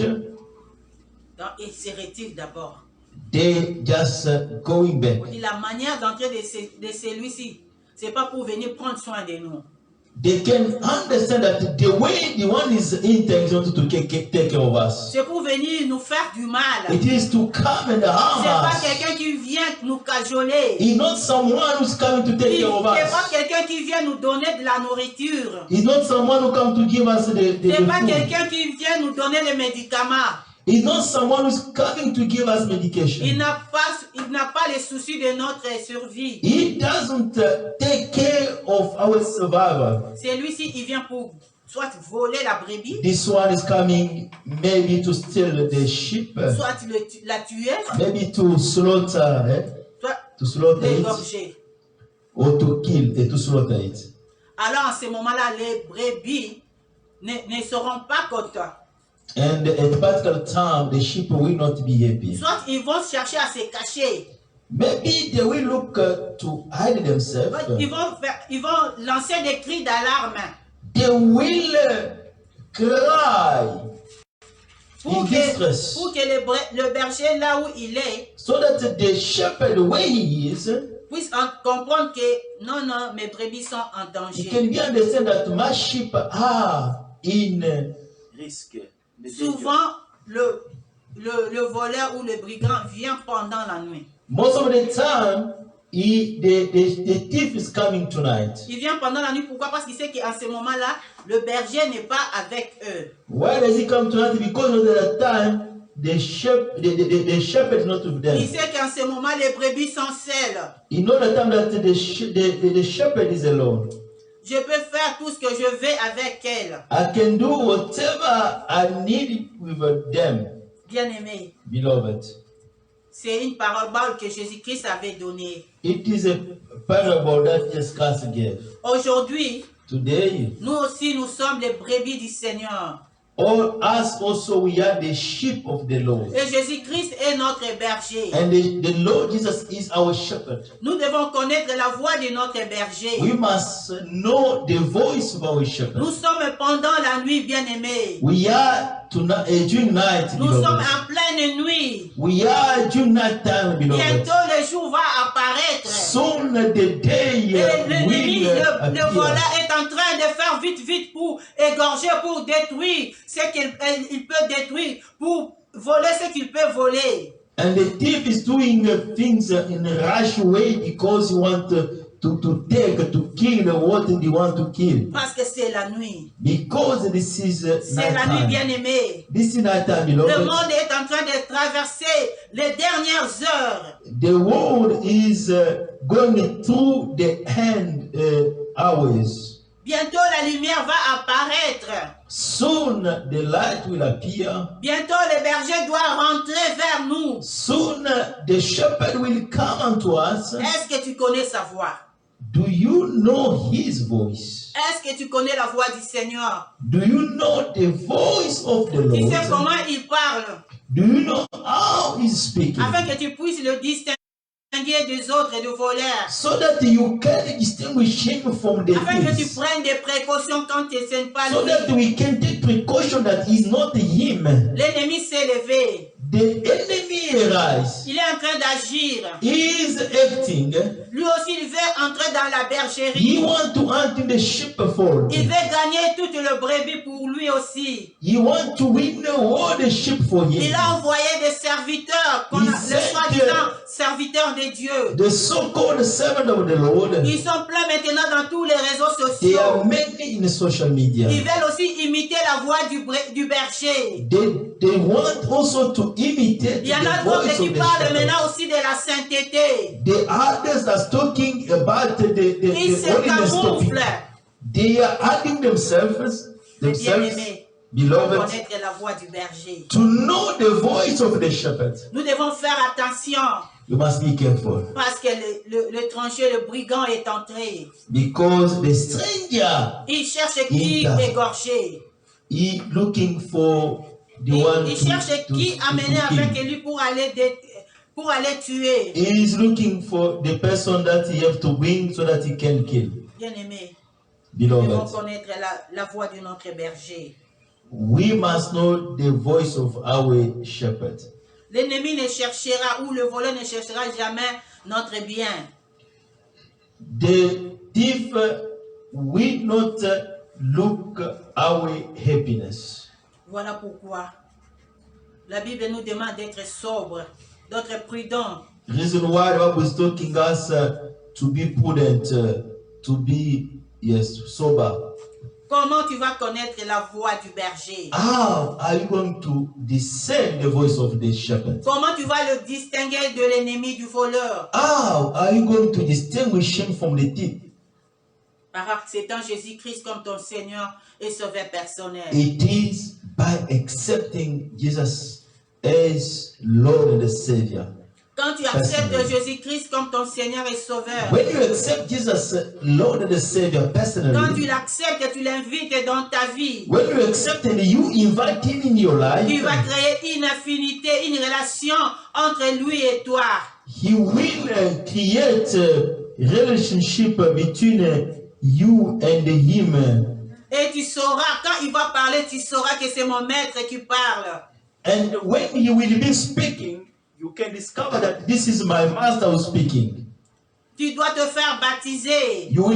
[SPEAKER 4] donc ils se retirent d'abord.
[SPEAKER 3] they just going back.
[SPEAKER 4] On dit la manière d'entrer de celui-ci, c'est pas pour venir prendre soin de nous.
[SPEAKER 3] They can understand that the way the one is entering is not to take care of us.
[SPEAKER 4] C'est pour venir nous faire du mal.
[SPEAKER 3] It is to come and
[SPEAKER 4] C'est
[SPEAKER 3] harm
[SPEAKER 4] pas
[SPEAKER 3] us.
[SPEAKER 4] quelqu'un qui vient nous cajoler.
[SPEAKER 3] It's not someone who's coming to take care of
[SPEAKER 4] C'est pas
[SPEAKER 3] us.
[SPEAKER 4] quelqu'un qui vient nous donner de la nourriture.
[SPEAKER 3] It's not someone who comes to give us the
[SPEAKER 4] C'est pas
[SPEAKER 3] food.
[SPEAKER 4] quelqu'un qui vient nous donner les médicaments.
[SPEAKER 3] He's not someone who's coming to give us medication.
[SPEAKER 4] Il n'a pas les soucis de notre survie.
[SPEAKER 3] He doesn't take care of our survival.
[SPEAKER 4] C'est lui-ci, il vient pour soit voler la brebis,
[SPEAKER 3] This one is coming maybe to steal the sheep,
[SPEAKER 4] soit la tuer,
[SPEAKER 3] maybe to slaughter,
[SPEAKER 4] soit l'égorger.
[SPEAKER 3] Or to kill and to slaughter it.
[SPEAKER 4] Alors, en ce moment-là, les brebis ne seront pas contents.
[SPEAKER 3] And at a particular time, the sheep will not be happy.
[SPEAKER 4] Soit ils vont chercher à se cacher.
[SPEAKER 3] Maybe they will look to hide themselves.
[SPEAKER 4] Ils vont lancer des cris d'alarme.
[SPEAKER 3] They will cry in distress.
[SPEAKER 4] Pour que le berger, là où il est,
[SPEAKER 3] So that the shepherd, where he is,
[SPEAKER 4] puisse comprendre que non, mes brebis sont en
[SPEAKER 3] he
[SPEAKER 4] danger.
[SPEAKER 3] can be understand that my sheep are in
[SPEAKER 2] Risque.
[SPEAKER 4] Souvent, le voleur ou le brigand vient pendant la nuit.
[SPEAKER 3] most of the time. The thief is coming tonight.
[SPEAKER 4] Il vient pendant la nuit. Pourquoi? Parce qu'il sait qu'à ce moment-là, le berger n'est pas avec eux.
[SPEAKER 3] Why does he come tonight? Because of the time the shepherd is not with them.
[SPEAKER 4] Il sait qu'en ce moment, les brebis sont seules.
[SPEAKER 3] He knows the time that the shepherd is alone.
[SPEAKER 4] Je peux faire tout ce que je veux avec elles.
[SPEAKER 3] I can do whatever I need with them.
[SPEAKER 4] Bien-aimé,
[SPEAKER 3] Beloved,
[SPEAKER 4] c'est une parabole que Jésus-Christ avait donnée.
[SPEAKER 3] it is a parable that Jesus Christ gave.
[SPEAKER 4] Aujourd'hui,
[SPEAKER 3] Today,
[SPEAKER 4] nous aussi, nous sommes les brebis du Seigneur.
[SPEAKER 3] all us also, we are the sheep of the Lord.
[SPEAKER 4] Et Jésus-Christ est notre berger.
[SPEAKER 3] And the Lord Jesus is our shepherd.
[SPEAKER 4] Nous devons connaître la voix de notre berger.
[SPEAKER 3] We must know the voice of our shepherd.
[SPEAKER 4] Nous sommes pendant la nuit, bien-aimés.
[SPEAKER 3] We are tonight, during night,
[SPEAKER 4] Nous sommes
[SPEAKER 3] beloved.
[SPEAKER 4] en pleine nuit.
[SPEAKER 3] We are during night time, beloved.
[SPEAKER 4] Bientôt, le jour va apparaître.
[SPEAKER 3] Soon the day
[SPEAKER 4] Et l'ennemi,
[SPEAKER 3] will
[SPEAKER 4] le
[SPEAKER 3] appear.
[SPEAKER 4] voleur est en train de faire vite pour égorger, pour détruire ce qu'il peut détruire, pour voler ce qu'il peut voler.
[SPEAKER 3] And the thief is doing things in a rash way because he wants to take, to kill what he want to kill.
[SPEAKER 4] Parce que c'est la nuit.
[SPEAKER 3] Because this is
[SPEAKER 4] C'est la nuit,
[SPEAKER 3] night time.
[SPEAKER 4] bien-aimé.
[SPEAKER 3] This is night time,
[SPEAKER 4] Le
[SPEAKER 3] beloved.
[SPEAKER 4] monde est en train de traverser les dernières heures.
[SPEAKER 3] The world is going through the end hours.
[SPEAKER 4] Bientôt, la lumière va apparaître.
[SPEAKER 3] Soon the light will appear.
[SPEAKER 4] Bientôt, le berger doit rentrer vers nous.
[SPEAKER 3] Soon the shepherd will come unto us.
[SPEAKER 4] Est-ce que tu connais sa voix?
[SPEAKER 3] Do you know his voice?
[SPEAKER 4] Est-ce que tu connais la voix du Seigneur?
[SPEAKER 3] Do you know the voice of the
[SPEAKER 4] Tu sais
[SPEAKER 3] Lord?
[SPEAKER 4] comment il parle?
[SPEAKER 3] Do you know how he's speaking?
[SPEAKER 4] Afin que tu puisses le distinguer des autres et de voleurs.
[SPEAKER 3] So that you can distinguish him from the
[SPEAKER 4] Afin que tu
[SPEAKER 3] thieves.
[SPEAKER 4] prennes des précautions quand ce n'est pas
[SPEAKER 3] So that
[SPEAKER 4] lui.
[SPEAKER 3] we can take precaution that is not him.
[SPEAKER 4] L'ennemi s'est levé.
[SPEAKER 3] The enemy arise.
[SPEAKER 4] Il est en train d'agir.
[SPEAKER 3] He is acting.
[SPEAKER 4] Lui aussi, il veut entrer dans la
[SPEAKER 3] He
[SPEAKER 4] bergerie.
[SPEAKER 3] want to enter the sheepfold.
[SPEAKER 4] Il veut gagner toute le brebis pour lui aussi.
[SPEAKER 3] He want to win all the sheep for him.
[SPEAKER 4] Il a envoyé des serviteurs,
[SPEAKER 3] Il
[SPEAKER 4] le
[SPEAKER 3] sait
[SPEAKER 4] soi-disant serviteurs de Dieu.
[SPEAKER 3] The so-called servant of the Lord,
[SPEAKER 4] Ils sont pleins maintenant dans tous les réseaux
[SPEAKER 3] they are
[SPEAKER 4] sociaux.
[SPEAKER 3] many in social media.
[SPEAKER 4] Ils veulent aussi imiter la voix du berger.
[SPEAKER 3] They want also to imitate
[SPEAKER 4] Il y en a
[SPEAKER 3] the
[SPEAKER 4] d'autres
[SPEAKER 3] voice
[SPEAKER 4] qui
[SPEAKER 3] of the
[SPEAKER 4] parlent
[SPEAKER 3] shepherd.
[SPEAKER 4] maintenant aussi de la sainteté.
[SPEAKER 3] The others are talking about the
[SPEAKER 4] Ils se
[SPEAKER 3] holiness topic.
[SPEAKER 4] camouflent.
[SPEAKER 3] They are adding themselves,
[SPEAKER 4] Bien-aimés,
[SPEAKER 3] beloved,
[SPEAKER 4] connaître la voix du berger.
[SPEAKER 3] to know the voice of the shepherd.
[SPEAKER 4] Nous devons faire attention
[SPEAKER 3] You must be careful
[SPEAKER 4] parce que l'étranger, le brigand est entré.
[SPEAKER 3] because the stranger,
[SPEAKER 4] Il cherche qui
[SPEAKER 3] Inter.
[SPEAKER 4] égorger.
[SPEAKER 3] he looking for the one
[SPEAKER 4] Il
[SPEAKER 3] to
[SPEAKER 4] cherche qui amener
[SPEAKER 3] kill.
[SPEAKER 4] avec lui pour aller tuer.
[SPEAKER 3] He is looking for the person that he have to bring so that he can kill.
[SPEAKER 4] Bien-aimés, nous devons
[SPEAKER 3] Beloved,
[SPEAKER 4] connaître la voix de notre berger.
[SPEAKER 3] we must know the voice of our shepherd.
[SPEAKER 4] L'ennemi ne cherchera ou le voleur ne cherchera jamais notre bien.
[SPEAKER 3] The thief will not look our happiness.
[SPEAKER 4] Voilà pourquoi la Bible nous demande d'être sobre, d'être prudent.
[SPEAKER 3] Reason why the Bible is talking us to be prudent, to be sober.
[SPEAKER 4] Comment tu vas connaître la voix du berger?
[SPEAKER 3] How are you going to discern the voice of the shepherd?
[SPEAKER 4] Comment tu vas le distinguer de l'ennemi du voleur?
[SPEAKER 3] How are you going to distinguish him from the thief?
[SPEAKER 4] Par acceptant Jésus-Christ comme ton Seigneur et Sauveur personnel.
[SPEAKER 3] It is by accepting Jesus as Lord and Savior.
[SPEAKER 4] Quand tu acceptes Jésus-Christ comme ton Seigneur et Sauveur.
[SPEAKER 3] When you accept Jesus, Lord and Savior personally.
[SPEAKER 4] Quand tu l'acceptes et tu l'invites dans ta vie.
[SPEAKER 3] When you accept and you invite him in your life.
[SPEAKER 4] Tu vas créer une affinité, une relation entre lui et toi.
[SPEAKER 3] He will create a relationship between you and him.
[SPEAKER 4] Et tu sauras, quand il va parler, tu sauras que c'est mon maître qui parle.
[SPEAKER 3] And when he will be speaking, you can discover that this is my master who's speaking.
[SPEAKER 4] Tu dois te faire baptiser.
[SPEAKER 3] You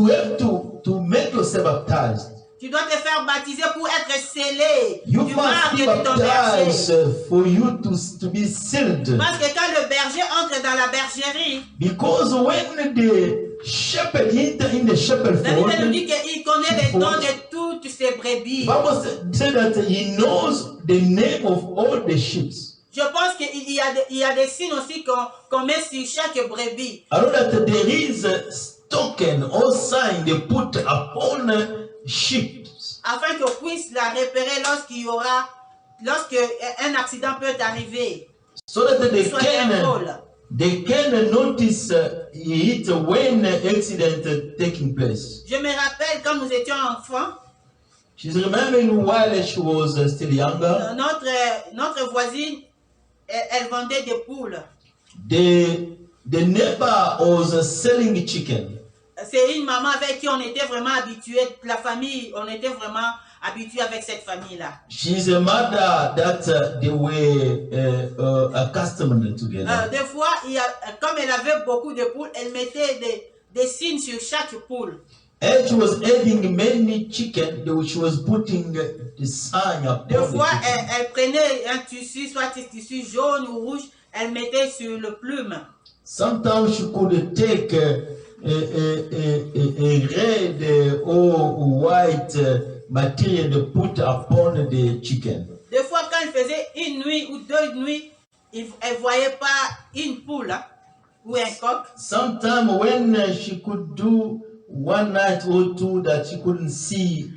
[SPEAKER 3] have to make yourself baptized.
[SPEAKER 4] Tu dois te faire baptiser pour être scellé.
[SPEAKER 3] You must be baptized for you to be sealed.
[SPEAKER 4] Parce que quand le berger entre dans la bergerie,
[SPEAKER 3] because when the shepherd enter in the shepherd
[SPEAKER 4] la Bible nous
[SPEAKER 3] fold,
[SPEAKER 4] dit qu'il connaît les noms de toutes ses brebis.
[SPEAKER 3] Bible says that he knows the name of all the sheep.
[SPEAKER 4] Je pense qu'il y a des signes aussi qu'on met sur chaque brebis.
[SPEAKER 3] I know that there is a token or sign they put upon sheep.
[SPEAKER 4] Afin qu'on puisse la repérer lorsque un accident peut arriver.
[SPEAKER 3] So that they can notice it when accident taking place.
[SPEAKER 4] Je me rappelle quand nous étions enfants.
[SPEAKER 3] She's remembering while she was still younger.
[SPEAKER 4] Notre voisine, elle vendait des poules.
[SPEAKER 3] The neighbor was selling chicken.
[SPEAKER 4] C'est une maman avec qui on était vraiment habitué, la famille, on était vraiment habitué avec cette famille-là.
[SPEAKER 3] She's a mother that they were accustomed together.
[SPEAKER 4] Des fois, comme elle avait beaucoup de poules, elle mettait des signes sur chaque poule.
[SPEAKER 3] And she was having many chicken, she was putting the sign upon
[SPEAKER 4] Des fois,
[SPEAKER 3] the chicken.
[SPEAKER 4] elle prenait un tissu, soit un tissu jaune ou rouge, elle mettait sur le plume.
[SPEAKER 3] Sometimes she could take a red or white material to put upon the chicken.
[SPEAKER 4] Des fois, quand elle faisait une nuit ou deux nuits, elle ne voyait pas une poule hein, ou un coq.
[SPEAKER 3] Sometimes when she could do one night or two that she couldn't see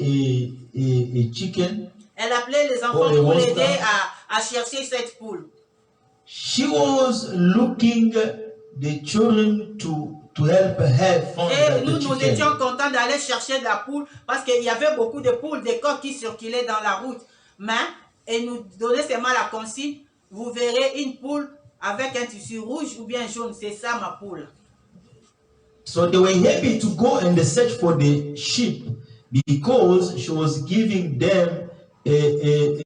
[SPEAKER 3] a chicken,
[SPEAKER 4] elle appelait les enfants pour l'aider à chercher cette poule.
[SPEAKER 3] She was looking the children to help her find
[SPEAKER 4] Et
[SPEAKER 3] the
[SPEAKER 4] nous
[SPEAKER 3] chicken.
[SPEAKER 4] étions contents d'aller chercher de la poule parce qu'il y avait beaucoup de poules, des coqs qui circulaient dans la route. Mais elle nous donnait seulement la consigne, vous verrez une poule avec un tissu rouge ou bien jaune, c'est ça ma poule.
[SPEAKER 3] So they were happy to go and search for the sheep because she was giving them a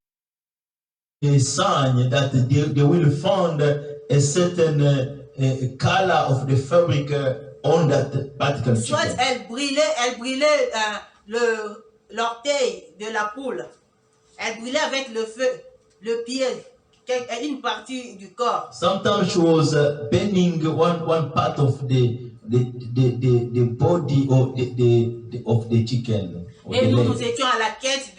[SPEAKER 3] sign that they will find a certain color of the fabric on that particular
[SPEAKER 4] Soit
[SPEAKER 3] chicken.
[SPEAKER 4] elle brûlait l'orteil de la poule. Elle brûlait avec le feu, le pied, une partie du corps.
[SPEAKER 3] Sometimes she was burning one part of the body of the chicken.
[SPEAKER 4] Et nous étions à la quête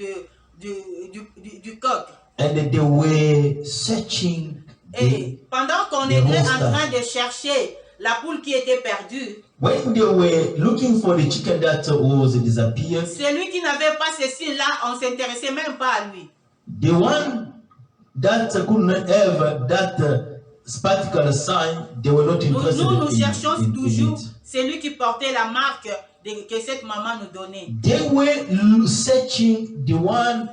[SPEAKER 4] du coq.
[SPEAKER 3] And they were searching.
[SPEAKER 4] Et pendant qu'on était en train de chercher la poule qui était perdue,
[SPEAKER 3] when they were looking for the chicken that was disappeared,
[SPEAKER 4] celui qui n'avait pas ce signe-là, on ne s'intéressait même pas à lui.
[SPEAKER 3] the one that couldn't have that particular sign, they were not interested
[SPEAKER 4] Nous cherchons
[SPEAKER 3] in
[SPEAKER 4] toujours
[SPEAKER 3] it.
[SPEAKER 4] celui qui portait la marque que cette maman nous donnait.
[SPEAKER 3] They were searching the one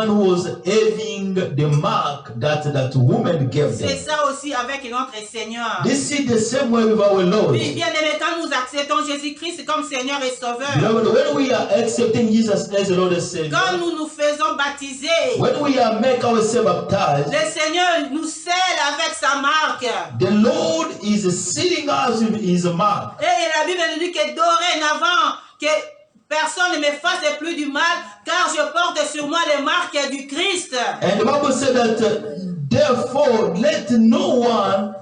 [SPEAKER 3] who was having the mark that woman gave
[SPEAKER 4] C'est
[SPEAKER 3] them.
[SPEAKER 4] ça aussi avec notre Seigneur.
[SPEAKER 3] This is the same way with our Lord.
[SPEAKER 4] Oui, bien aimé, quand nous acceptons Jésus-Christ comme Seigneur et Sauveur,
[SPEAKER 3] Beloved, when we are accepting Jesus as the Lord and Savior,
[SPEAKER 4] quand nous nous faisons baptiser,
[SPEAKER 3] when we are make ourselves baptized,
[SPEAKER 4] le Seigneur nous scelle avec sa marque.
[SPEAKER 3] the Lord is sealing us with His mark.
[SPEAKER 4] Et la Bible nous dit que dorénavant, que personne ne me fasse plus du mal, car je porte sur moi les marques du Christ.
[SPEAKER 3] And the Bible said that, therefore, let no one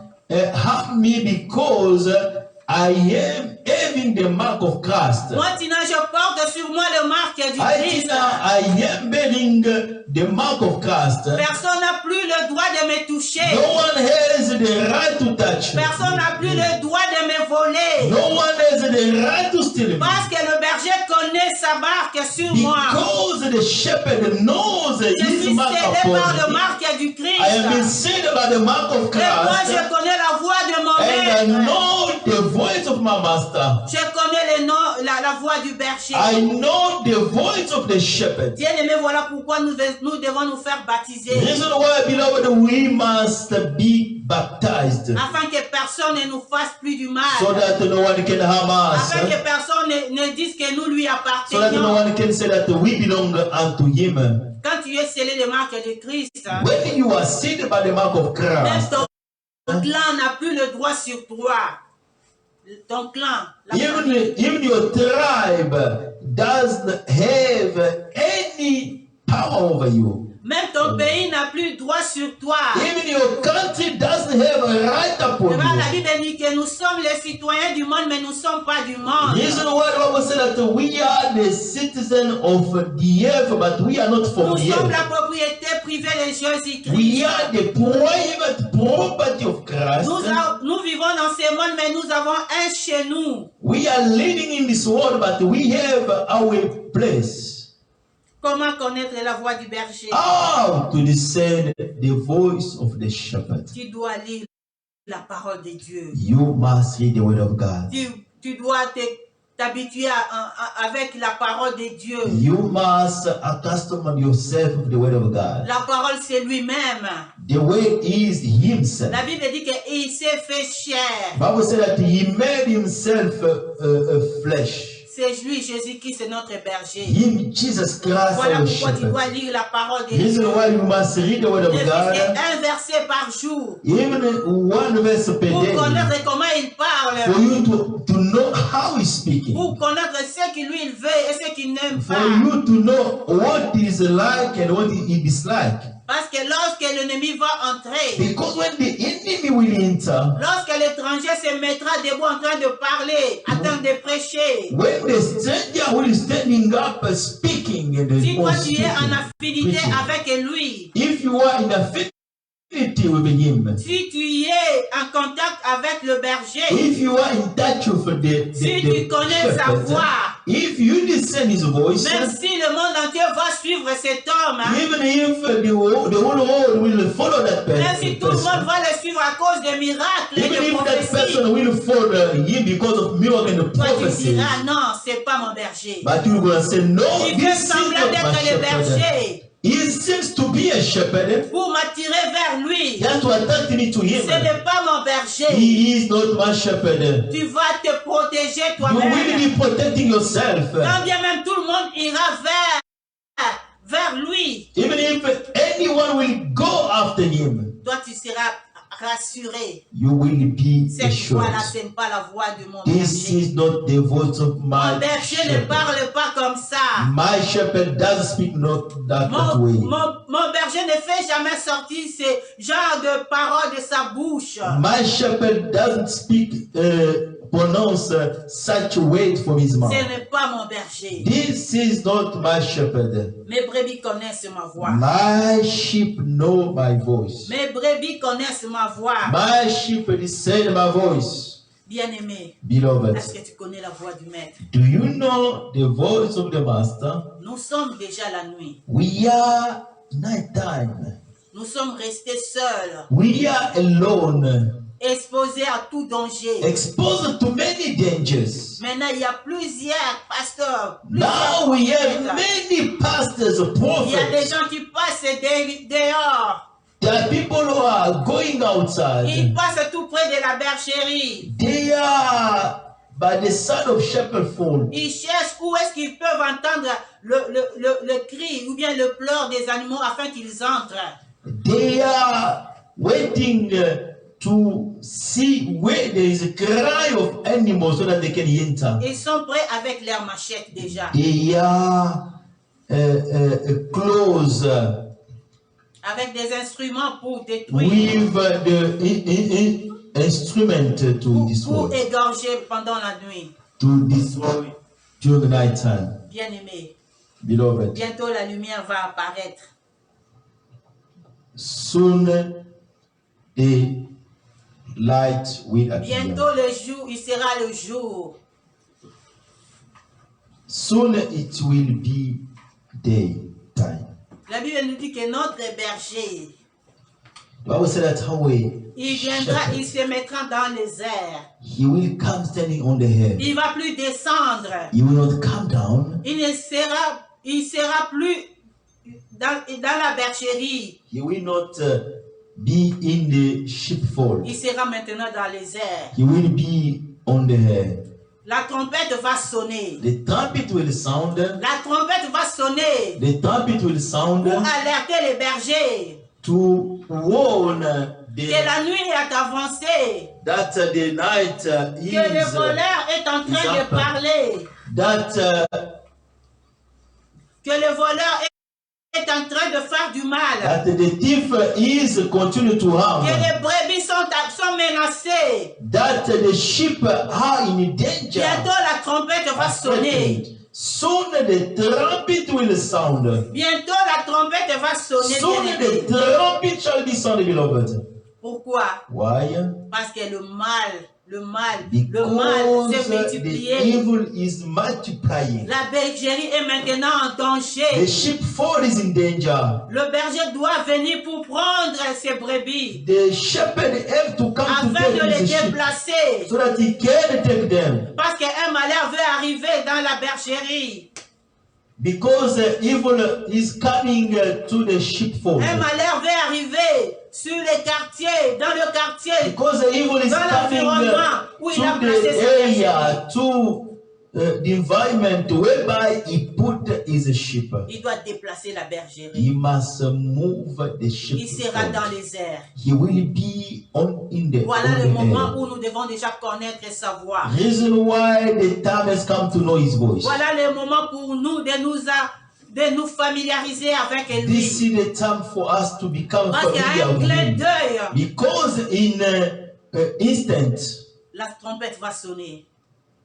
[SPEAKER 3] harm me because I am having the mark of Christ.
[SPEAKER 4] Moi, Tina, je porte sur moi le marque du Christ.
[SPEAKER 3] I am bearing the mark of Christ.
[SPEAKER 4] Personne n'a plus le droit de me toucher.
[SPEAKER 3] No one has the right to touch me.
[SPEAKER 4] Personne n'a plus le droit de me voler.
[SPEAKER 3] No one has the right to steal me.
[SPEAKER 4] Parce que le berger connaît sa marque sur moi.
[SPEAKER 3] Because the shepherd knows
[SPEAKER 4] Je
[SPEAKER 3] his
[SPEAKER 4] suis
[SPEAKER 3] mark
[SPEAKER 4] scellé par le
[SPEAKER 3] upon me.
[SPEAKER 4] marque du Christ.
[SPEAKER 3] I am been sealed by the mark of
[SPEAKER 4] Et moi,
[SPEAKER 3] Christ.
[SPEAKER 4] je connais la voix de mon
[SPEAKER 3] And I
[SPEAKER 4] maître.
[SPEAKER 3] know the voice of my master.
[SPEAKER 4] Je connais le nom, la voix du berger.
[SPEAKER 3] I know the voice of the shepherd.
[SPEAKER 4] Bien aimé, voilà pourquoi nous devons nous faire baptiser.
[SPEAKER 3] Reason why, beloved, we must be baptized.
[SPEAKER 4] Afin que personne ne nous fasse plus du mal.
[SPEAKER 3] So that no one can harm us.
[SPEAKER 4] Afin que personne ne dise que nous lui
[SPEAKER 3] So that no
[SPEAKER 4] appartenons.
[SPEAKER 3] one can say that we belong unto him.
[SPEAKER 4] Quand tu es scellé des marques de Christ,
[SPEAKER 3] When you are sealed by the mark of
[SPEAKER 4] même
[SPEAKER 3] Christ,
[SPEAKER 4] ton clan n'a plus le droit sur toi. Ton clan.
[SPEAKER 3] even your tribe doesn't have any power over you.
[SPEAKER 4] Même ton pays n'a plus droit sur toi.
[SPEAKER 3] Even your country doesn't have a right upon
[SPEAKER 4] La
[SPEAKER 3] you.
[SPEAKER 4] Bible dit que nous sommes les citoyens du monde, mais nous ne sommes pas du monde.
[SPEAKER 3] Reason why the Bible said that we are the citizen of the earth, but we are not from
[SPEAKER 4] Nous
[SPEAKER 3] the
[SPEAKER 4] sommes la
[SPEAKER 3] earth.
[SPEAKER 4] propriété privée de Jésus-Christ.
[SPEAKER 3] We are the private property of Christ.
[SPEAKER 4] Nous vivons dans ce monde, mais nous avons un chez nous.
[SPEAKER 3] We are living in this world, but we have our place.
[SPEAKER 4] Comment connaître la voix du berger?
[SPEAKER 3] How to discern the voice of the shepherd?
[SPEAKER 4] Tu dois lire la parole de Dieu.
[SPEAKER 3] You must read the word of God.
[SPEAKER 4] Tu dois t'habituer avec la parole de Dieu.
[SPEAKER 3] You must accustom yourself to the word of God.
[SPEAKER 4] La parole, c'est lui-même.
[SPEAKER 3] The word is himself.
[SPEAKER 4] La Bible dit qu'il s'est fait chair.
[SPEAKER 3] Bible said that he made himself flesh.
[SPEAKER 4] C'est lui, Jésus-Christ, c'est notre berger.
[SPEAKER 3] Him, Jesus Christ,
[SPEAKER 4] Voilà
[SPEAKER 3] our
[SPEAKER 4] pourquoi tu dois
[SPEAKER 3] shepherd.
[SPEAKER 4] lire la parole de
[SPEAKER 3] Reason
[SPEAKER 4] Dieu.
[SPEAKER 3] why you must read the word of
[SPEAKER 4] Ne fût
[SPEAKER 3] God,
[SPEAKER 4] qu'un verset par jour.
[SPEAKER 3] even one verse per
[SPEAKER 4] Pour
[SPEAKER 3] day,
[SPEAKER 4] connaître comment il
[SPEAKER 3] for
[SPEAKER 4] parle.
[SPEAKER 3] you to know how he's speaking,
[SPEAKER 4] Pour connaître ce qu'il lui veut et ce qu'il n'aime
[SPEAKER 3] for
[SPEAKER 4] pas.
[SPEAKER 3] you to know what he's like and what he dislike.
[SPEAKER 4] Parce que lorsque l'ennemi va entrer,
[SPEAKER 3] Because when the enemy will enter,
[SPEAKER 4] lorsque l'étranger se mettra debout en train de parler, en train de prêcher,
[SPEAKER 3] when the stranger will standing up speaking and
[SPEAKER 4] si toi tu es
[SPEAKER 3] speaking,
[SPEAKER 4] en affinité
[SPEAKER 3] preaching,
[SPEAKER 4] avec lui,
[SPEAKER 3] if you are in affinity with him,
[SPEAKER 4] si tu es en contact avec le berger,
[SPEAKER 3] if you are in touch with the
[SPEAKER 4] si tu connais sa
[SPEAKER 3] shepherd,
[SPEAKER 4] voix,
[SPEAKER 3] if you listen his voice,
[SPEAKER 4] même si le monde entier va suivre cet homme,
[SPEAKER 3] even if the whole world will follow that
[SPEAKER 4] même si tout le monde
[SPEAKER 3] person,
[SPEAKER 4] va le suivre à cause des miracles et
[SPEAKER 3] even
[SPEAKER 4] des
[SPEAKER 3] if that
[SPEAKER 4] prophéties,
[SPEAKER 3] person will follow him because of miracle and
[SPEAKER 4] toi tu
[SPEAKER 3] prophecies,
[SPEAKER 4] diras non, c'est pas mon berger.
[SPEAKER 3] but you're going to say, no,
[SPEAKER 4] Il fait
[SPEAKER 3] this is
[SPEAKER 4] semblant
[SPEAKER 3] not my
[SPEAKER 4] d'être le
[SPEAKER 3] shepherd.
[SPEAKER 4] berger
[SPEAKER 3] He seems to be a shepherd.
[SPEAKER 4] pour m'attirer vers lui.
[SPEAKER 3] He has to attract me to him.
[SPEAKER 4] Ce n'est pas mon berger.
[SPEAKER 3] He is not my shepherd.
[SPEAKER 4] Tu vas te protéger
[SPEAKER 3] You will
[SPEAKER 4] toi-même.
[SPEAKER 3] be protecting yourself.
[SPEAKER 4] Quand bien même tout le monde ira vers lui,
[SPEAKER 3] Even if anyone will go after him,
[SPEAKER 4] toi tu seras rassuré.
[SPEAKER 3] you will be
[SPEAKER 4] Cette
[SPEAKER 3] assured.
[SPEAKER 4] voix-là, ce n'est pas la voix de mon
[SPEAKER 3] This
[SPEAKER 4] berger.
[SPEAKER 3] is not the voice of
[SPEAKER 4] Mon
[SPEAKER 3] my
[SPEAKER 4] berger ne
[SPEAKER 3] shepherd.
[SPEAKER 4] parle pas comme ça.
[SPEAKER 3] My shepherd doesn't speak not that way.
[SPEAKER 4] Mon berger ne fait jamais sortir ce genre de paroles de sa bouche.
[SPEAKER 3] My shepherd doesn't speak, pronounce such words from his mouth.
[SPEAKER 4] Ce n'est pas mon berger.
[SPEAKER 3] This is not my shepherd.
[SPEAKER 4] Mes brebis connaissent ma voix.
[SPEAKER 3] My sheep know my voice.
[SPEAKER 4] Mes brebis connaissent ma voix.
[SPEAKER 3] My sheep discern my voice.
[SPEAKER 4] Bien-aimé,
[SPEAKER 3] Beloved,
[SPEAKER 4] est-ce que tu connais la voix du maître?
[SPEAKER 3] do you know the voice of the master?
[SPEAKER 4] Nous sommes déjà la nuit.
[SPEAKER 3] We are nighttime.
[SPEAKER 4] Nous sommes restés seuls,
[SPEAKER 3] We are alone,
[SPEAKER 4] exposés à tout danger.
[SPEAKER 3] exposed to many dangers.
[SPEAKER 4] Maintenant, il y a plusieurs pasteurs,
[SPEAKER 3] Now we have
[SPEAKER 4] prophètes.
[SPEAKER 3] many pastors,
[SPEAKER 4] Il y a des
[SPEAKER 3] prophets.
[SPEAKER 4] gens qui passent dehors.
[SPEAKER 3] There are people who are going
[SPEAKER 4] Ils
[SPEAKER 3] outside.
[SPEAKER 4] passent tout près de la bergerie.
[SPEAKER 3] They are by the side of shepherd fold.
[SPEAKER 4] Ils cherchent où est-ce qu'ils peuvent entendre le cri ou bien le pleur des animaux afin qu'ils entrent.
[SPEAKER 3] They are waiting to see where there is a cry of animals so that they can enter.
[SPEAKER 4] Ils sont prêts avec leurs machettes déjà.
[SPEAKER 3] They are close
[SPEAKER 4] avec des instruments pour détruire,
[SPEAKER 3] with the instrument to destroy,
[SPEAKER 4] pour égorger pendant la nuit.
[SPEAKER 3] to destroy during the night time.
[SPEAKER 4] Bien-aimé,
[SPEAKER 3] Beloved,
[SPEAKER 4] bientôt la lumière va apparaître.
[SPEAKER 3] soon the light will appear.
[SPEAKER 4] Bientôt le jour, il sera le jour.
[SPEAKER 3] Soon it will be daytime.
[SPEAKER 4] La Bible nous dit que notre berger,
[SPEAKER 3] The Bible said that Yahweh,
[SPEAKER 4] il viendra, il se mettra dans les airs.
[SPEAKER 3] he will come standing on the head.
[SPEAKER 4] Il ne va plus descendre.
[SPEAKER 3] He will not come down.
[SPEAKER 4] Il sera plus dans la bergerie.
[SPEAKER 3] He will not be in the sheepfold.
[SPEAKER 4] Il sera maintenant dans les airs.
[SPEAKER 3] He will be on the head.
[SPEAKER 4] La trompette va sonner.
[SPEAKER 3] The trumpet will sound.
[SPEAKER 4] La trompette va sonner
[SPEAKER 3] The trumpet will sound
[SPEAKER 4] pour alerter les bergers
[SPEAKER 3] to warn
[SPEAKER 4] que la nuit est avancée,
[SPEAKER 3] that the night
[SPEAKER 4] que le voleur est en train de parler,
[SPEAKER 3] that
[SPEAKER 4] que le voleur est en train de faire du mal,
[SPEAKER 3] that the thief is continue to
[SPEAKER 4] que
[SPEAKER 3] harm,
[SPEAKER 4] les brebis sont menacées.
[SPEAKER 3] that the sheep are in danger.
[SPEAKER 4] Bientôt la trompette va sonner.
[SPEAKER 3] Soon the trumpet will sound.
[SPEAKER 4] Bientôt la trompette va sonner.
[SPEAKER 3] Soon
[SPEAKER 4] Bien-aimé.
[SPEAKER 3] the trumpet shall be sounded, beloved.
[SPEAKER 4] Pourquoi?
[SPEAKER 3] Why?
[SPEAKER 4] Parce que le mal
[SPEAKER 3] Because
[SPEAKER 4] s'est
[SPEAKER 3] the
[SPEAKER 4] multiplié.
[SPEAKER 3] evil is multiplying.
[SPEAKER 4] La bergerie est maintenant en
[SPEAKER 3] The
[SPEAKER 4] danger.
[SPEAKER 3] sheepfold is in danger.
[SPEAKER 4] Le berger doit venir pour prendre ses brebis
[SPEAKER 3] The shepherd have to come to
[SPEAKER 4] afin de
[SPEAKER 3] take
[SPEAKER 4] les
[SPEAKER 3] the sheep
[SPEAKER 4] déplacer.
[SPEAKER 3] so that he can take them.
[SPEAKER 4] Parce qu'un malheur veut arriver dans la bergerie.
[SPEAKER 3] Because evil is coming to the sheepfold.
[SPEAKER 4] Un malheur veut arriver sur les quartiers, dans le quartier,
[SPEAKER 3] Because the evil is
[SPEAKER 4] dans
[SPEAKER 3] coming
[SPEAKER 4] l'environnement où il a
[SPEAKER 3] to
[SPEAKER 4] placé
[SPEAKER 3] the
[SPEAKER 4] ses bergeries.
[SPEAKER 3] area, to the environment whereby he put his sheep.
[SPEAKER 4] Il doit déplacer la bergerie.
[SPEAKER 3] He must move the sheep.
[SPEAKER 4] Il sera dans les airs.
[SPEAKER 3] He will be in the
[SPEAKER 4] Voilà
[SPEAKER 3] on
[SPEAKER 4] le
[SPEAKER 3] the
[SPEAKER 4] moment
[SPEAKER 3] air.
[SPEAKER 4] où nous devons déjà connaître et savoir.
[SPEAKER 3] Reason why the time has come to know his voice.
[SPEAKER 4] Voilà le moment pour nous de nous familiariser avec lui.
[SPEAKER 3] This is the time for us to become
[SPEAKER 4] Parce qu'à
[SPEAKER 3] familiar
[SPEAKER 4] un
[SPEAKER 3] with
[SPEAKER 4] clin
[SPEAKER 3] him.
[SPEAKER 4] d'œil,
[SPEAKER 3] Because in instant,
[SPEAKER 4] la trompette va sonner.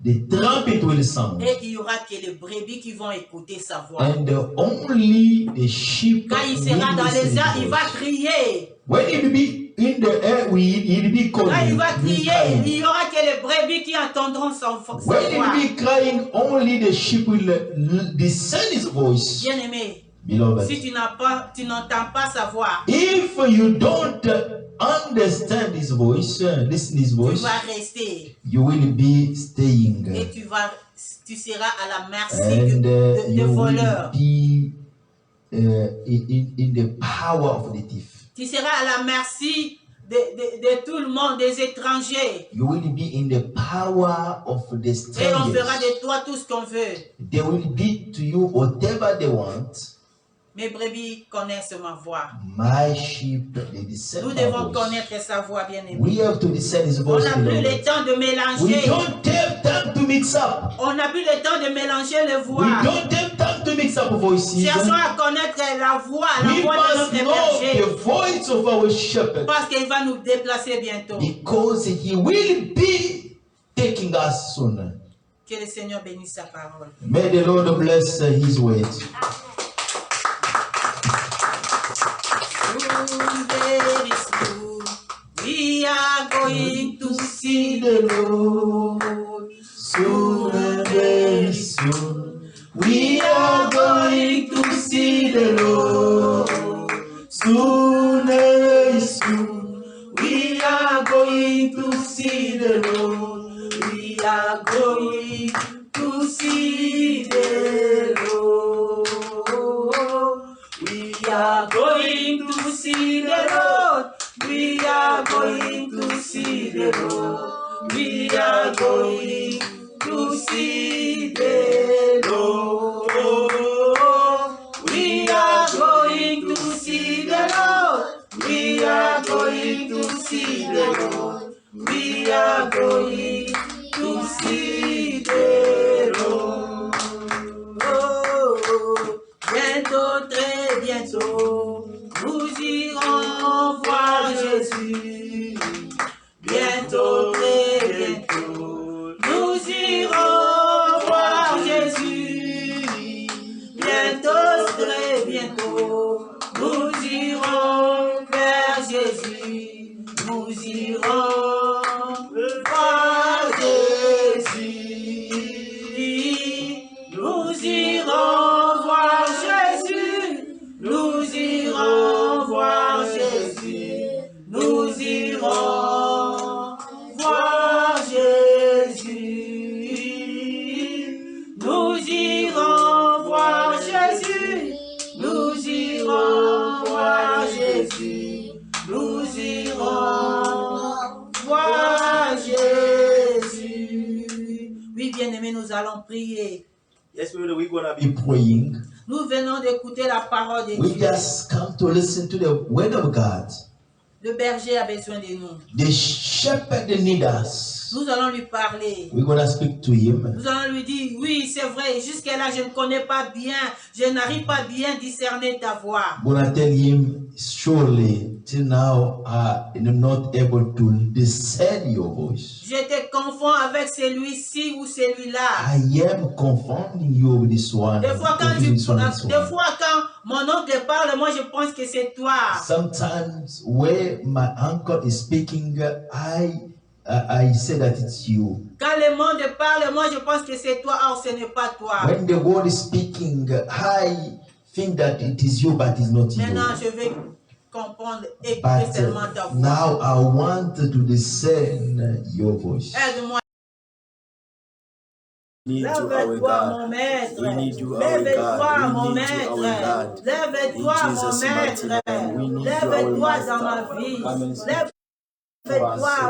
[SPEAKER 3] the trumpet will sound.
[SPEAKER 4] Et il y aura que les brebis qui vont écouter sa voix.
[SPEAKER 3] And only the sheep
[SPEAKER 4] Quand il
[SPEAKER 3] will
[SPEAKER 4] sera dans
[SPEAKER 3] listen
[SPEAKER 4] les airs,
[SPEAKER 3] to
[SPEAKER 4] il va
[SPEAKER 3] voice.
[SPEAKER 4] crier.
[SPEAKER 3] When it will be in the air, he'll be calling.
[SPEAKER 4] Quand il va
[SPEAKER 3] he'll be
[SPEAKER 4] crier,
[SPEAKER 3] crying.
[SPEAKER 4] il y aura que les brebis qui entendront sa
[SPEAKER 3] When he'll
[SPEAKER 4] voix.
[SPEAKER 3] be crying, only the sheep will discern his voice.
[SPEAKER 4] Bien-aimé,
[SPEAKER 3] Beloved,
[SPEAKER 4] si tu n'entends pas sa voix,
[SPEAKER 3] if you don't understand his voice, listen his
[SPEAKER 4] tu
[SPEAKER 3] voice,
[SPEAKER 4] vas rester
[SPEAKER 3] you will be staying.
[SPEAKER 4] et tu seras à la merci
[SPEAKER 3] And
[SPEAKER 4] de
[SPEAKER 3] you will
[SPEAKER 4] voleurs.
[SPEAKER 3] be in the power of the thief.
[SPEAKER 4] Tu seras à la merci de tout le monde, des étrangers.
[SPEAKER 3] You will be in the power of the
[SPEAKER 4] Et on fera
[SPEAKER 3] strangers.
[SPEAKER 4] de toi tout ce qu'on veut.
[SPEAKER 3] They will be to you whatever they want.
[SPEAKER 4] Mes brebis connaissent ma voix.
[SPEAKER 3] My sheep, they discern
[SPEAKER 4] Nous
[SPEAKER 3] my
[SPEAKER 4] devons
[SPEAKER 3] voice.
[SPEAKER 4] connaître sa voix, bien-aimé.
[SPEAKER 3] We have to discern his
[SPEAKER 4] On
[SPEAKER 3] voice.
[SPEAKER 4] n'a plus
[SPEAKER 3] beloved.
[SPEAKER 4] le temps de
[SPEAKER 3] We
[SPEAKER 4] mélanger.
[SPEAKER 3] don't have time to mix up.
[SPEAKER 4] On n'a plus le temps de mélanger les
[SPEAKER 3] We
[SPEAKER 4] voix.
[SPEAKER 3] don't have time to mix up voices.
[SPEAKER 4] Cherchons à connaître la voix de
[SPEAKER 3] We must
[SPEAKER 4] notre
[SPEAKER 3] know
[SPEAKER 4] berger.
[SPEAKER 3] the voice of our shepherd,
[SPEAKER 4] Parce qu'il va nous déplacer bientôt.
[SPEAKER 3] because he will be taking us soon.
[SPEAKER 4] Que le Seigneur bénisse sa parole.
[SPEAKER 3] May the Lord bless his word.
[SPEAKER 4] Soon, very soon, we are going to see
[SPEAKER 3] the Lord. Soon and very soon, we are going to see the Lord. Soon and very soon, we are going to see the Lord. We are going to see the Lord. We are going to see the Lord. We are going to see the Lord. We are going to see the Lord. We are going to see the Lord. We are going to see the Lord. We are going to see the Lord.
[SPEAKER 4] Oh, bientôt, très bientôt, nous nous allons prier.
[SPEAKER 3] Yes, we're gonna be praying.
[SPEAKER 4] Nous venons d'écouter la parole de
[SPEAKER 3] We
[SPEAKER 4] Dieu.
[SPEAKER 3] just come to listen to the word of God.
[SPEAKER 4] Le berger a besoin de nous.
[SPEAKER 3] The shepherd needs us.
[SPEAKER 4] Nous allons lui parler.
[SPEAKER 3] We're gonna speak to him.
[SPEAKER 4] Nous allons lui dire, oui, c'est vrai, jusqu'à là, je ne connais pas bien, je n'arrive pas bien à discerner ta voix.
[SPEAKER 3] We're gonna tell him, surely, till now, I'm not able to discern your voice.
[SPEAKER 4] Je te confonds avec celui-ci ou celui-là.
[SPEAKER 3] I am confounding you with this one.
[SPEAKER 4] Des fois, quand mon oncle parle, moi, je pense que c'est toi.
[SPEAKER 3] Sometimes, where my uncle is speaking, I say that it's you.
[SPEAKER 4] Quand le monde parle, moi, je pense que c'est toi, or ce n'est pas toi.
[SPEAKER 3] When the word is speaking, I think that it is you, but it's not you.
[SPEAKER 4] Maintenant, je vais comprendre et
[SPEAKER 3] But
[SPEAKER 4] seulement ta voix.
[SPEAKER 3] now I want to discern your voice.
[SPEAKER 4] Aide-moi.
[SPEAKER 2] Lève-toi, mon maître. Lève-toi, mon maître. Lève-toi, mon maître. Lève-toi dans ma vie.
[SPEAKER 4] Lève-toi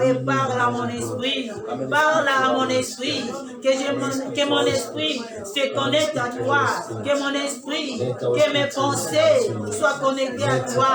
[SPEAKER 4] et parle à mon esprit. Parle à mon esprit. Que mon esprit se connecte à toi. Que mon esprit, que mes pensées soient connectées à toi.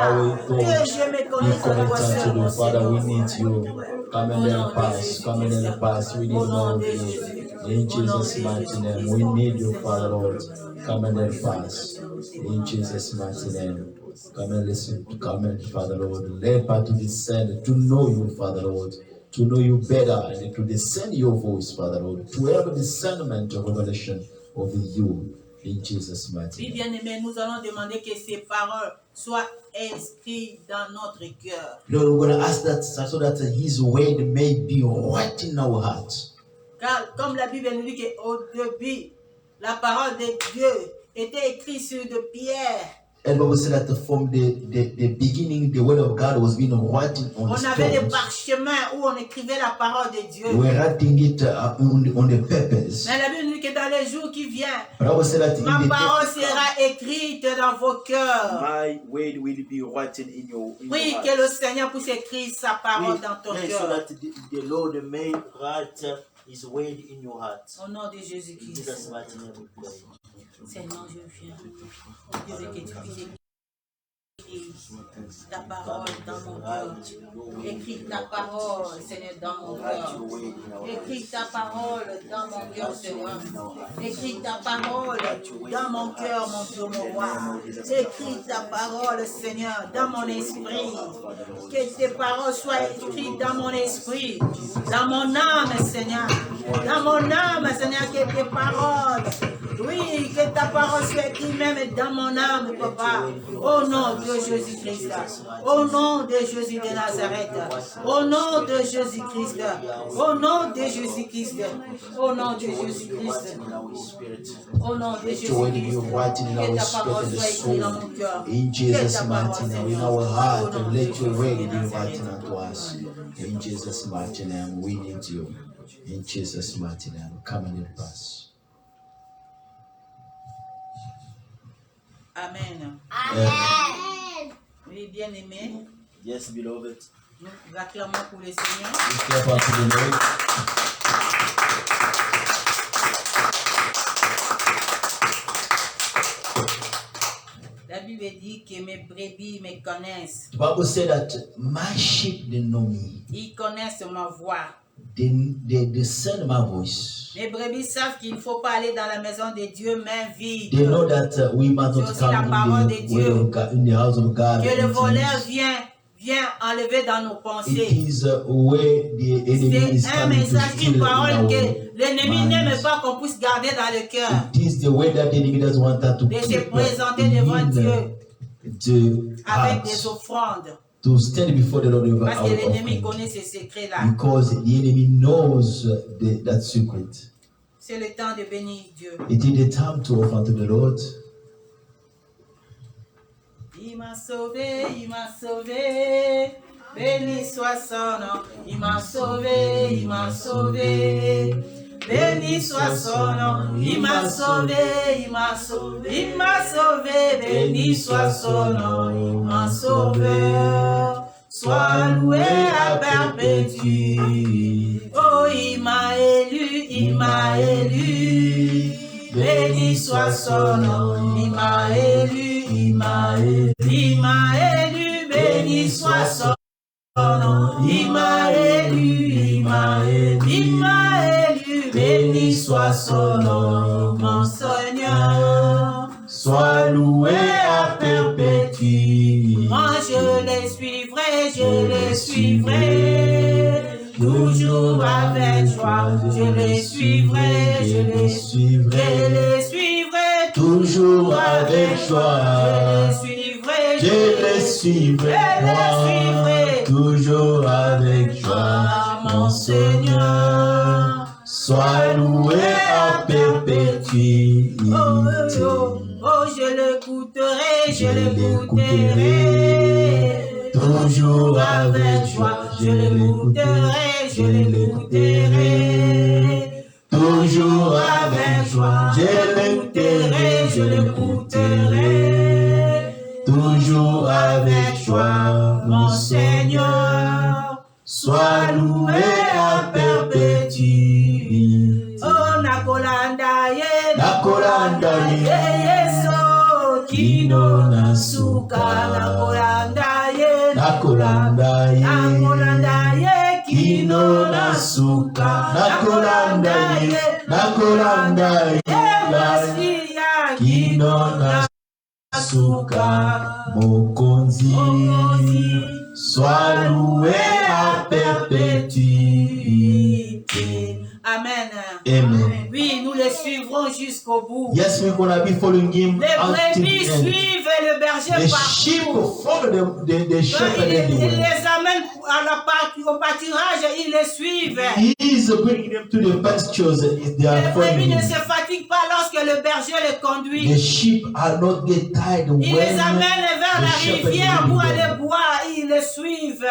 [SPEAKER 4] Que je me connecte à toi seulement.
[SPEAKER 3] Father, we need you. Come and help us. Come and help us. We need more of you. In Jesus' mighty name, we need you, Father Lord. Come and help us. In Jesus' mighty name. Come and listen, come and Father Lord. Help us to discern, to know you, Father Lord, to know you better and to discern your voice, Father Lord, to have a discernment of revelation of you. In Jesus' mighty name.
[SPEAKER 4] Bien-aimés, nous allons demander que ces paroles soient inscrites dans notre cœur.
[SPEAKER 3] Lord, we're going to ask that so that His word may be right in our hearts.
[SPEAKER 4] Car comme la Bible nous dit qu'au début, la parole de Dieu était écrite sur de pierres.
[SPEAKER 3] And Bible said that from the beginning, the word of God was being written on the
[SPEAKER 4] On avait des
[SPEAKER 3] stones.
[SPEAKER 4] parchemins où on écrivait la parole de Dieu.
[SPEAKER 3] We were writing it on the papers.
[SPEAKER 4] Mais la Bible nous dit que dans les jours qui viennent,
[SPEAKER 3] But I will say that in
[SPEAKER 4] ma
[SPEAKER 3] the
[SPEAKER 4] parole sera écrite dans vos cœurs.
[SPEAKER 2] My word will be written in your
[SPEAKER 4] Oui,
[SPEAKER 2] heart.
[SPEAKER 4] que le Seigneur puisse écrire sa parole dans ton
[SPEAKER 2] Pray so
[SPEAKER 4] cœur.
[SPEAKER 2] that the Lord may write His word in your heart.
[SPEAKER 4] Au nom de
[SPEAKER 2] In
[SPEAKER 4] Jésus-Christ.
[SPEAKER 2] Jesus' mighty name we pray.
[SPEAKER 4] Seigneur, je viens. Je veux que tu puisses écrire ta parole dans mon cœur. Écris ta parole, Seigneur, dans mon cœur. Écris ta parole dans mon cœur, Seigneur. Écris ta parole dans mon cœur, mon Dieu, mon roi. Écris ta parole, Seigneur, dans mon esprit. Que tes paroles soient écrites dans mon esprit, dans mon âme, Seigneur. Dans mon âme, Seigneur, que tes paroles, oui, que ta parole soit écrite même dans mon âme, Papa. Au nom de Jésus-Christ. Au nom de Jésus de Nazareth. Au nom de Jésus-Christ. Au nom de Jésus-Christ. Au nom de Jésus-Christ. Au nom de
[SPEAKER 3] Let your word be
[SPEAKER 4] Jésus-Christ.
[SPEAKER 3] written in
[SPEAKER 4] Que
[SPEAKER 3] our
[SPEAKER 4] ta
[SPEAKER 3] spirit
[SPEAKER 4] parole
[SPEAKER 3] and
[SPEAKER 4] soit écrite dans mon
[SPEAKER 3] soul.
[SPEAKER 4] cœur.
[SPEAKER 3] In
[SPEAKER 4] Que
[SPEAKER 3] Jesus'
[SPEAKER 4] ta
[SPEAKER 3] mighty
[SPEAKER 4] parole,
[SPEAKER 3] name, in
[SPEAKER 4] Seigneur.
[SPEAKER 3] our
[SPEAKER 4] Au
[SPEAKER 3] heart,
[SPEAKER 4] nom
[SPEAKER 3] and
[SPEAKER 4] de
[SPEAKER 3] let your word
[SPEAKER 4] Jésus
[SPEAKER 3] be
[SPEAKER 4] de Nazareth.
[SPEAKER 3] written unto us. In Jesus' mighty name, we need you. In Jesus' mighty name, come and help us.
[SPEAKER 4] Amen.
[SPEAKER 3] Amen.
[SPEAKER 4] Oui, bien aimé.
[SPEAKER 2] Yes, beloved.
[SPEAKER 4] Nous acclamons pour le Seigneur.
[SPEAKER 3] We clap unto the Lord.
[SPEAKER 4] La Bible dit que mes brebis me connaissent.
[SPEAKER 3] The Bible said that my sheep they know me.
[SPEAKER 4] Ils connaissent ma voix.
[SPEAKER 3] They discern my voice.
[SPEAKER 4] Mes brebis savent qu'il ne faut pas aller dans la maison de Dieu main vide.
[SPEAKER 3] They know that we must
[SPEAKER 4] C'est
[SPEAKER 3] not
[SPEAKER 4] aussi la
[SPEAKER 3] come
[SPEAKER 4] parole
[SPEAKER 3] in
[SPEAKER 4] de
[SPEAKER 3] the
[SPEAKER 4] Dieu.
[SPEAKER 3] way of God, in the house of God.
[SPEAKER 4] Que le
[SPEAKER 3] empty.
[SPEAKER 4] voleur vient enlever dans nos
[SPEAKER 3] It
[SPEAKER 4] pensées.
[SPEAKER 3] is where the enemy is
[SPEAKER 4] C'est un
[SPEAKER 3] coming to
[SPEAKER 4] message,
[SPEAKER 3] steal
[SPEAKER 4] une
[SPEAKER 3] in
[SPEAKER 4] parole
[SPEAKER 3] our
[SPEAKER 4] que l'ennemi
[SPEAKER 3] minds.
[SPEAKER 4] n'aime pas qu'on puisse garder dans le cœur.
[SPEAKER 3] It is the way that the enemy doesn't want us to
[SPEAKER 4] De se
[SPEAKER 3] keep
[SPEAKER 4] présenter devant Dieu
[SPEAKER 3] the
[SPEAKER 4] avec
[SPEAKER 3] heart,
[SPEAKER 4] des offrandes.
[SPEAKER 3] to stand before the Lord with
[SPEAKER 4] Parce
[SPEAKER 3] our
[SPEAKER 4] que l'ennemi
[SPEAKER 3] offering.
[SPEAKER 4] connaît ces secrets-là.
[SPEAKER 3] Because the enemy knows that secret.
[SPEAKER 4] C'est le temps de bénir Dieu.
[SPEAKER 3] It is the time to offer to the Lord.
[SPEAKER 4] Il m'a sauvé, il m'a sauvé. Béni soit son nom. Il m'a sauvé, il m'a sauvé. Béni soit son nom. Il m'a sauvé, il m'a sauvé. Il m'a sauvé, béni soit son nom. Il m'a sauvé. Sois loué à perpétuité. Oh, il m'a élu, il m'a élu. béni soit son nom. Il m'a élu, il m'a élu, il m'a élu, béni soit son nom. Il m'a élu, il m'a élu, il m'a élu, béni soit son nom. Mon Seigneur,
[SPEAKER 3] sois loué à perpétuité.
[SPEAKER 4] moi je les suivrai, toujours avec joie. Je les suivrai, je les suivrai,
[SPEAKER 3] toujours avec joie.
[SPEAKER 4] Je les suivrai,
[SPEAKER 3] moi, toujours avec joie.
[SPEAKER 4] Mon Seigneur,
[SPEAKER 3] sois loué à perpétuité.
[SPEAKER 4] Oh, je l'écouterai, toujours avec joie. Je l'écouterai, toujours avec joie. Je l'écouterai, toujours avec joie. Mon Seigneur,
[SPEAKER 3] sois loué à perpétuité.
[SPEAKER 4] oh, nakolanda ye,
[SPEAKER 3] Yeso,
[SPEAKER 4] kino nasuka, nakolanda ye, kino nasuka,
[SPEAKER 3] nakolanda ye,
[SPEAKER 4] Masia,
[SPEAKER 3] kino nasuka, mokonzi, sois loué à perpétuité.
[SPEAKER 4] Amen.
[SPEAKER 3] Amen.
[SPEAKER 4] Oui, nous les suivrons jusqu'au bout.
[SPEAKER 3] Yes, we're gonna be following him
[SPEAKER 4] Les
[SPEAKER 3] until
[SPEAKER 4] brebis
[SPEAKER 3] the end.
[SPEAKER 4] suivent le berger
[SPEAKER 3] The sheep
[SPEAKER 4] partout.
[SPEAKER 3] follow the shepherd
[SPEAKER 4] Quand il
[SPEAKER 3] everywhere.
[SPEAKER 4] les amène au pâturage, ils les suivent.
[SPEAKER 3] He is bringing them to the pastures. They
[SPEAKER 4] Les
[SPEAKER 3] are
[SPEAKER 4] brebis
[SPEAKER 3] following
[SPEAKER 4] ne
[SPEAKER 3] him.
[SPEAKER 4] se fatiguent pas lorsque le berger les
[SPEAKER 3] The
[SPEAKER 4] conduit.
[SPEAKER 3] sheep are not get tired when
[SPEAKER 4] Il les amène vers
[SPEAKER 3] the
[SPEAKER 4] la
[SPEAKER 3] shepherd
[SPEAKER 4] rivière
[SPEAKER 3] is
[SPEAKER 4] pour
[SPEAKER 3] leading
[SPEAKER 4] aller
[SPEAKER 3] them.
[SPEAKER 4] boire. Ils les suivent.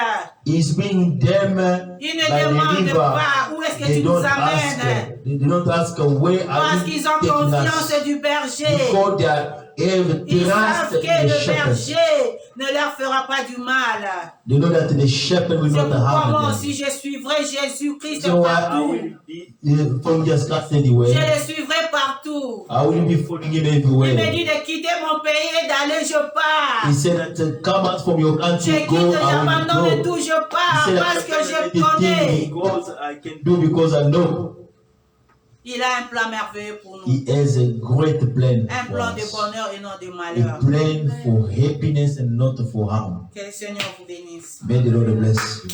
[SPEAKER 3] He's bringing them
[SPEAKER 4] Ils ne
[SPEAKER 3] by the
[SPEAKER 4] demandent
[SPEAKER 3] river.
[SPEAKER 4] pas où est-ce que
[SPEAKER 3] They
[SPEAKER 4] tu nous
[SPEAKER 3] don't ask.
[SPEAKER 4] amènes.
[SPEAKER 3] They don't ask where
[SPEAKER 4] Parce
[SPEAKER 3] are you
[SPEAKER 4] qu'ils ont
[SPEAKER 3] taking
[SPEAKER 4] confiance
[SPEAKER 3] us.
[SPEAKER 4] du berger.
[SPEAKER 3] Because they are have
[SPEAKER 4] Ils savent
[SPEAKER 3] trust
[SPEAKER 4] que
[SPEAKER 3] in the
[SPEAKER 4] le
[SPEAKER 3] shepherd.
[SPEAKER 4] berger ne leur fera pas du mal.
[SPEAKER 3] They know that the shepherd will
[SPEAKER 4] C'est
[SPEAKER 3] not
[SPEAKER 4] pourquoi moi
[SPEAKER 3] harm
[SPEAKER 4] aussi je suivrai Jésus-Christ
[SPEAKER 3] So,
[SPEAKER 4] partout.
[SPEAKER 3] them. From just not
[SPEAKER 4] Je
[SPEAKER 3] anywhere.
[SPEAKER 4] le suivrai partout.
[SPEAKER 3] I will be following him
[SPEAKER 4] Il me
[SPEAKER 3] everywhere.
[SPEAKER 4] dit de quitter mon pays et d'aller, je pars.
[SPEAKER 3] He said that come out from your
[SPEAKER 4] Je
[SPEAKER 3] country,
[SPEAKER 4] quitte,
[SPEAKER 3] go, I
[SPEAKER 4] j'abandonne
[SPEAKER 3] will
[SPEAKER 4] tout,
[SPEAKER 3] go.
[SPEAKER 4] je pars
[SPEAKER 3] He said
[SPEAKER 4] parce que je
[SPEAKER 3] anything
[SPEAKER 4] connais.
[SPEAKER 3] he goes, I can do because I know.
[SPEAKER 4] Il a un plan merveilleux pour nous.
[SPEAKER 3] He has a great plan
[SPEAKER 4] Un
[SPEAKER 3] for
[SPEAKER 4] plan de
[SPEAKER 3] us.
[SPEAKER 4] bonheur et non de
[SPEAKER 3] A
[SPEAKER 4] malheur.
[SPEAKER 3] plan for happiness and not for harm.
[SPEAKER 4] Que le Seigneur vous bénisse.
[SPEAKER 3] May the Lord bless you.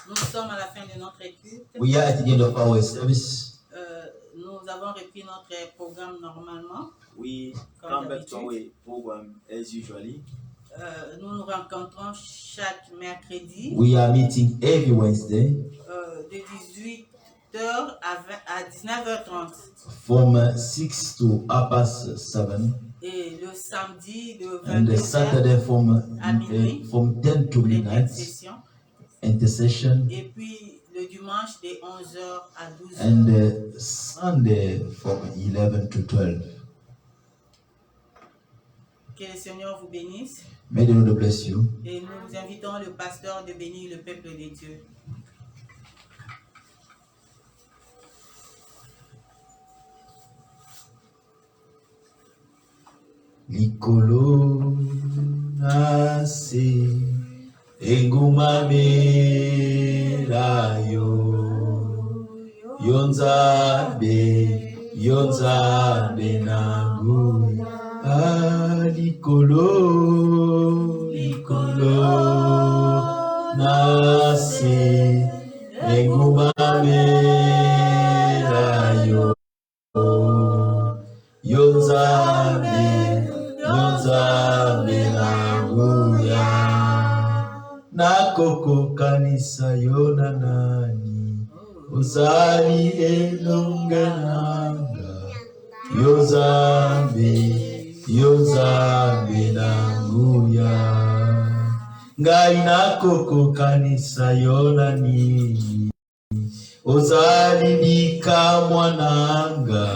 [SPEAKER 4] Nous sommes à la fin de notre étude.
[SPEAKER 3] We are at the end of our service.
[SPEAKER 4] Nous avons repris notre programme normalement.
[SPEAKER 2] We come back to our program as usually.
[SPEAKER 4] Nous nous rencontrons chaque mercredi
[SPEAKER 3] We are meeting every Wednesday
[SPEAKER 4] de 18h à 19h30
[SPEAKER 3] from 6 to 7,
[SPEAKER 4] et le samedi de
[SPEAKER 3] and the
[SPEAKER 4] 22h
[SPEAKER 3] Saturday from 10 to midnight,
[SPEAKER 4] l'intercession
[SPEAKER 3] intercession,
[SPEAKER 4] et puis le dimanche de 11h à 12h.
[SPEAKER 3] and Sunday from 11 to 12.
[SPEAKER 4] Que le Seigneur vous bénisse
[SPEAKER 3] May the Lord bless you.
[SPEAKER 4] et nous invitons le pasteur de bénir le peuple de Dieu.
[SPEAKER 3] Likolo nase engumamela yonzabe nangu likolo nase engumamela yonzabe nanguya nakoko kanisa yona nani uzali elongananga yonzabe nanguya ngai nakoko kanisa yona nini uzali bika mwananga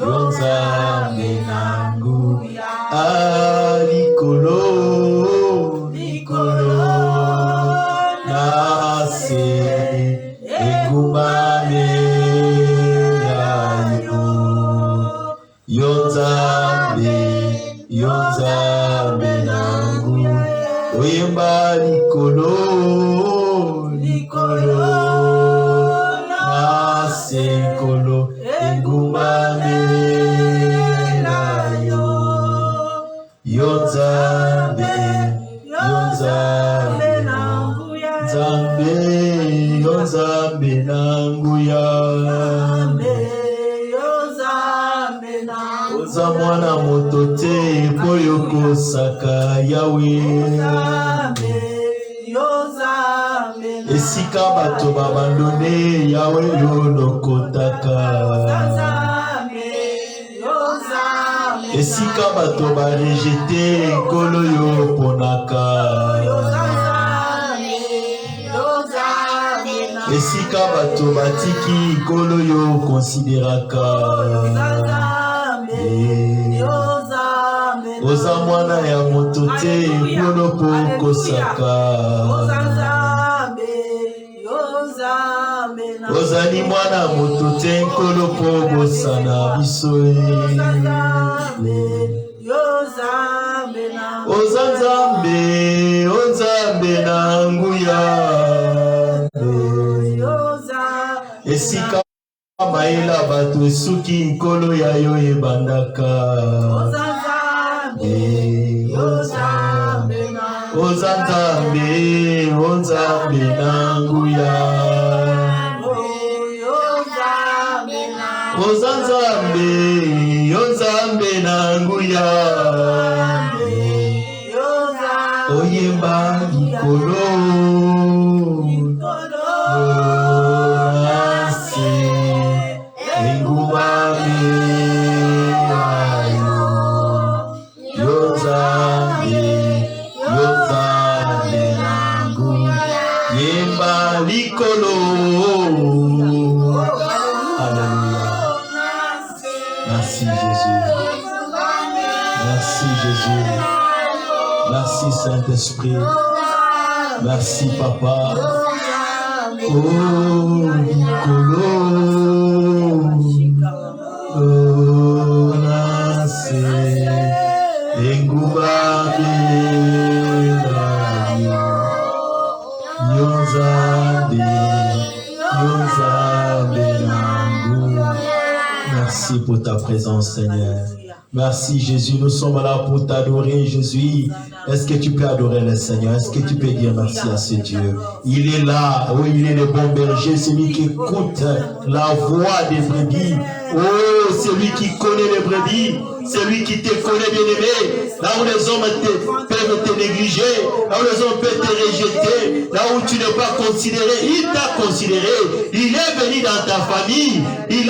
[SPEAKER 3] yonzabe nangu likolo nase nzambe nangu oyemba likolo likolo nasekolo engumame nayo yo nzambe nangu ya nzambe yo nzambe nangu ya oza mwana moto te po yokosaka yawe esika bato babandone yawe yo lokotaka esika bato barejete nkolo yo ponaka esika bato batiki nkolo yo konsideraka oza mwana ya moto te nkolo po kosaka ozali mwana moto te nkolo po bosana biso oza nzambe na nguya esika mayela bato esuki nkolo ya yo ebandaka oza nzambe na nguya oza nzambe na nguya oyemba likolo nase engumame ayo yo nzambe na nguya yemba likolo. Merci Jésus. Merci Jésus. Merci Saint-Esprit. Merci Papa. Oh, Nicolo. Oh, Nase. Engubade. Yonzade. Merci pour ta présence, Seigneur. Merci, Jésus. Nous sommes là pour t'adorer, Jésus. Est-ce que tu peux adorer le Seigneur? Est-ce que tu peux dire merci à ce Dieu? Il est là. Oui, il est le bon berger, celui qui écoute la voix des brebis. Oh, celui qui connaît les brebis. Celui qui te connaît, bien-aimé. Là où les hommes peuvent te négliger, là où les hommes peuvent te rejeter, là où tu n'es pas considéré, il t'a considéré. Il est venu dans ta famille. Il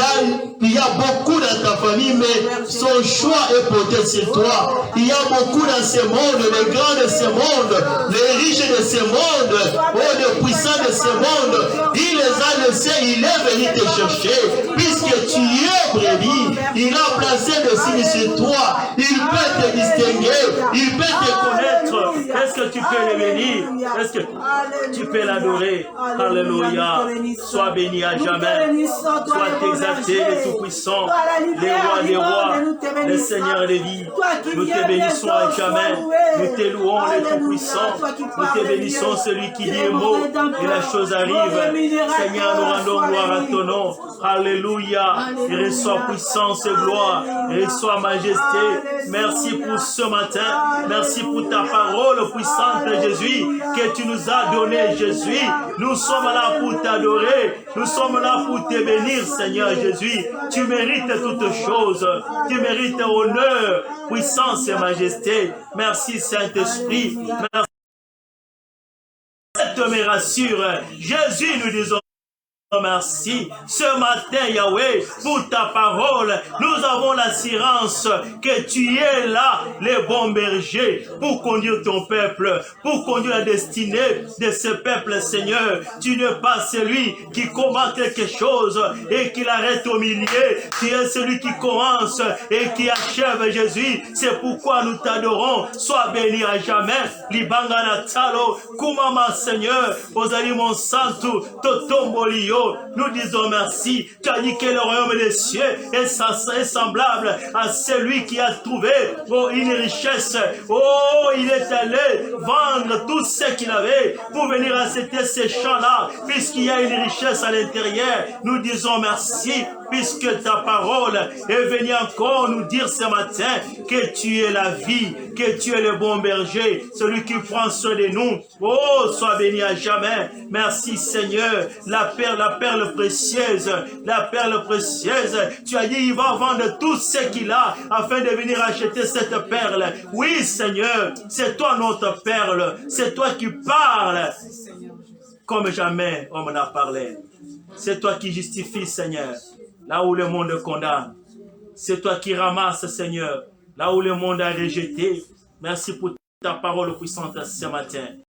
[SPEAKER 3] y a beaucoup dans ta famille, mais son choix est porté sur toi. Il y a beaucoup dans ce monde, les grands de ce monde, les riches de ce monde, oh, les puissants de ce monde. Il les a laissés, il est venu te chercher. Puisque tu es brebis, il a placé le signe sur toi. Il peut te distinguer, il peut te connaître. Est-ce que tu peux le bénir? Est-ce que tu peux l'adorer? Alléluia. Sois béni à jamais. Sois exalté, le Tout-Puissant, les rois des rois, les seigneurs des vies. Nous te bénissons à jamais. Nous te louons, le Tout-Puissant. Nous te bénissons, celui qui dit un mot et la chose arrive. Seigneur, nous rendons gloire à ton nom. Alléluia. Et reçois puissance et gloire. Et reçois majesté. Merci pour ce matin. Merci pour ta parole puissante, Jésus, que tu nous as donnée, Jésus. Nous sommes là pour t'adorer. Nous sommes là pour te bénir, Seigneur Jésus. Tu mérites toutes choses. Tu mérites honneur, puissance et majesté. Merci, Saint-Esprit. Merci. Te me rassure. Jésus, nous disons merci. Ce matin, Yahweh, pour ta parole, nous avons l'assurance que tu es là, le bon berger, pour conduire ton peuple, pour conduire la destinée de ce peuple, Seigneur. Tu n'es pas celui qui commence quelque chose et qui l'arrête au milieu. Tu es celui qui commence et qui achève, Jésus. C'est pourquoi nous t'adorons. Sois béni à jamais. Libanga Natalo, Kumama, Seigneur, Ozali mon santo, Totombolio.
[SPEAKER 5] cadeau. Nous disons merci. Tu as dit que le royaume des cieux est semblable à celui qui a trouvé une richesse. Oh, il est allé vendre tout ce qu'il avait pour venir acheter ces champs-là, puisqu'il y a une richesse à l'intérieur. Nous disons merci, puisque ta parole est venue encore nous dire ce matin que tu es la vie, que tu es le bon berger, celui qui prend soin de nous. Oh, sois béni à jamais. Merci Seigneur, la perle précieuse, la perle précieuse. Tu as dit, il va vendre tout ce qu'il a afin de venir acheter cette perle. Oui Seigneur, c'est toi notre perle, c'est toi qui parles comme jamais on m'en a parlé. C'est toi qui justifies Seigneur, là où le monde condamne. C'est toi qui ramasses Seigneur, là où le monde a rejeté. Merci pour ta parole puissante ce matin.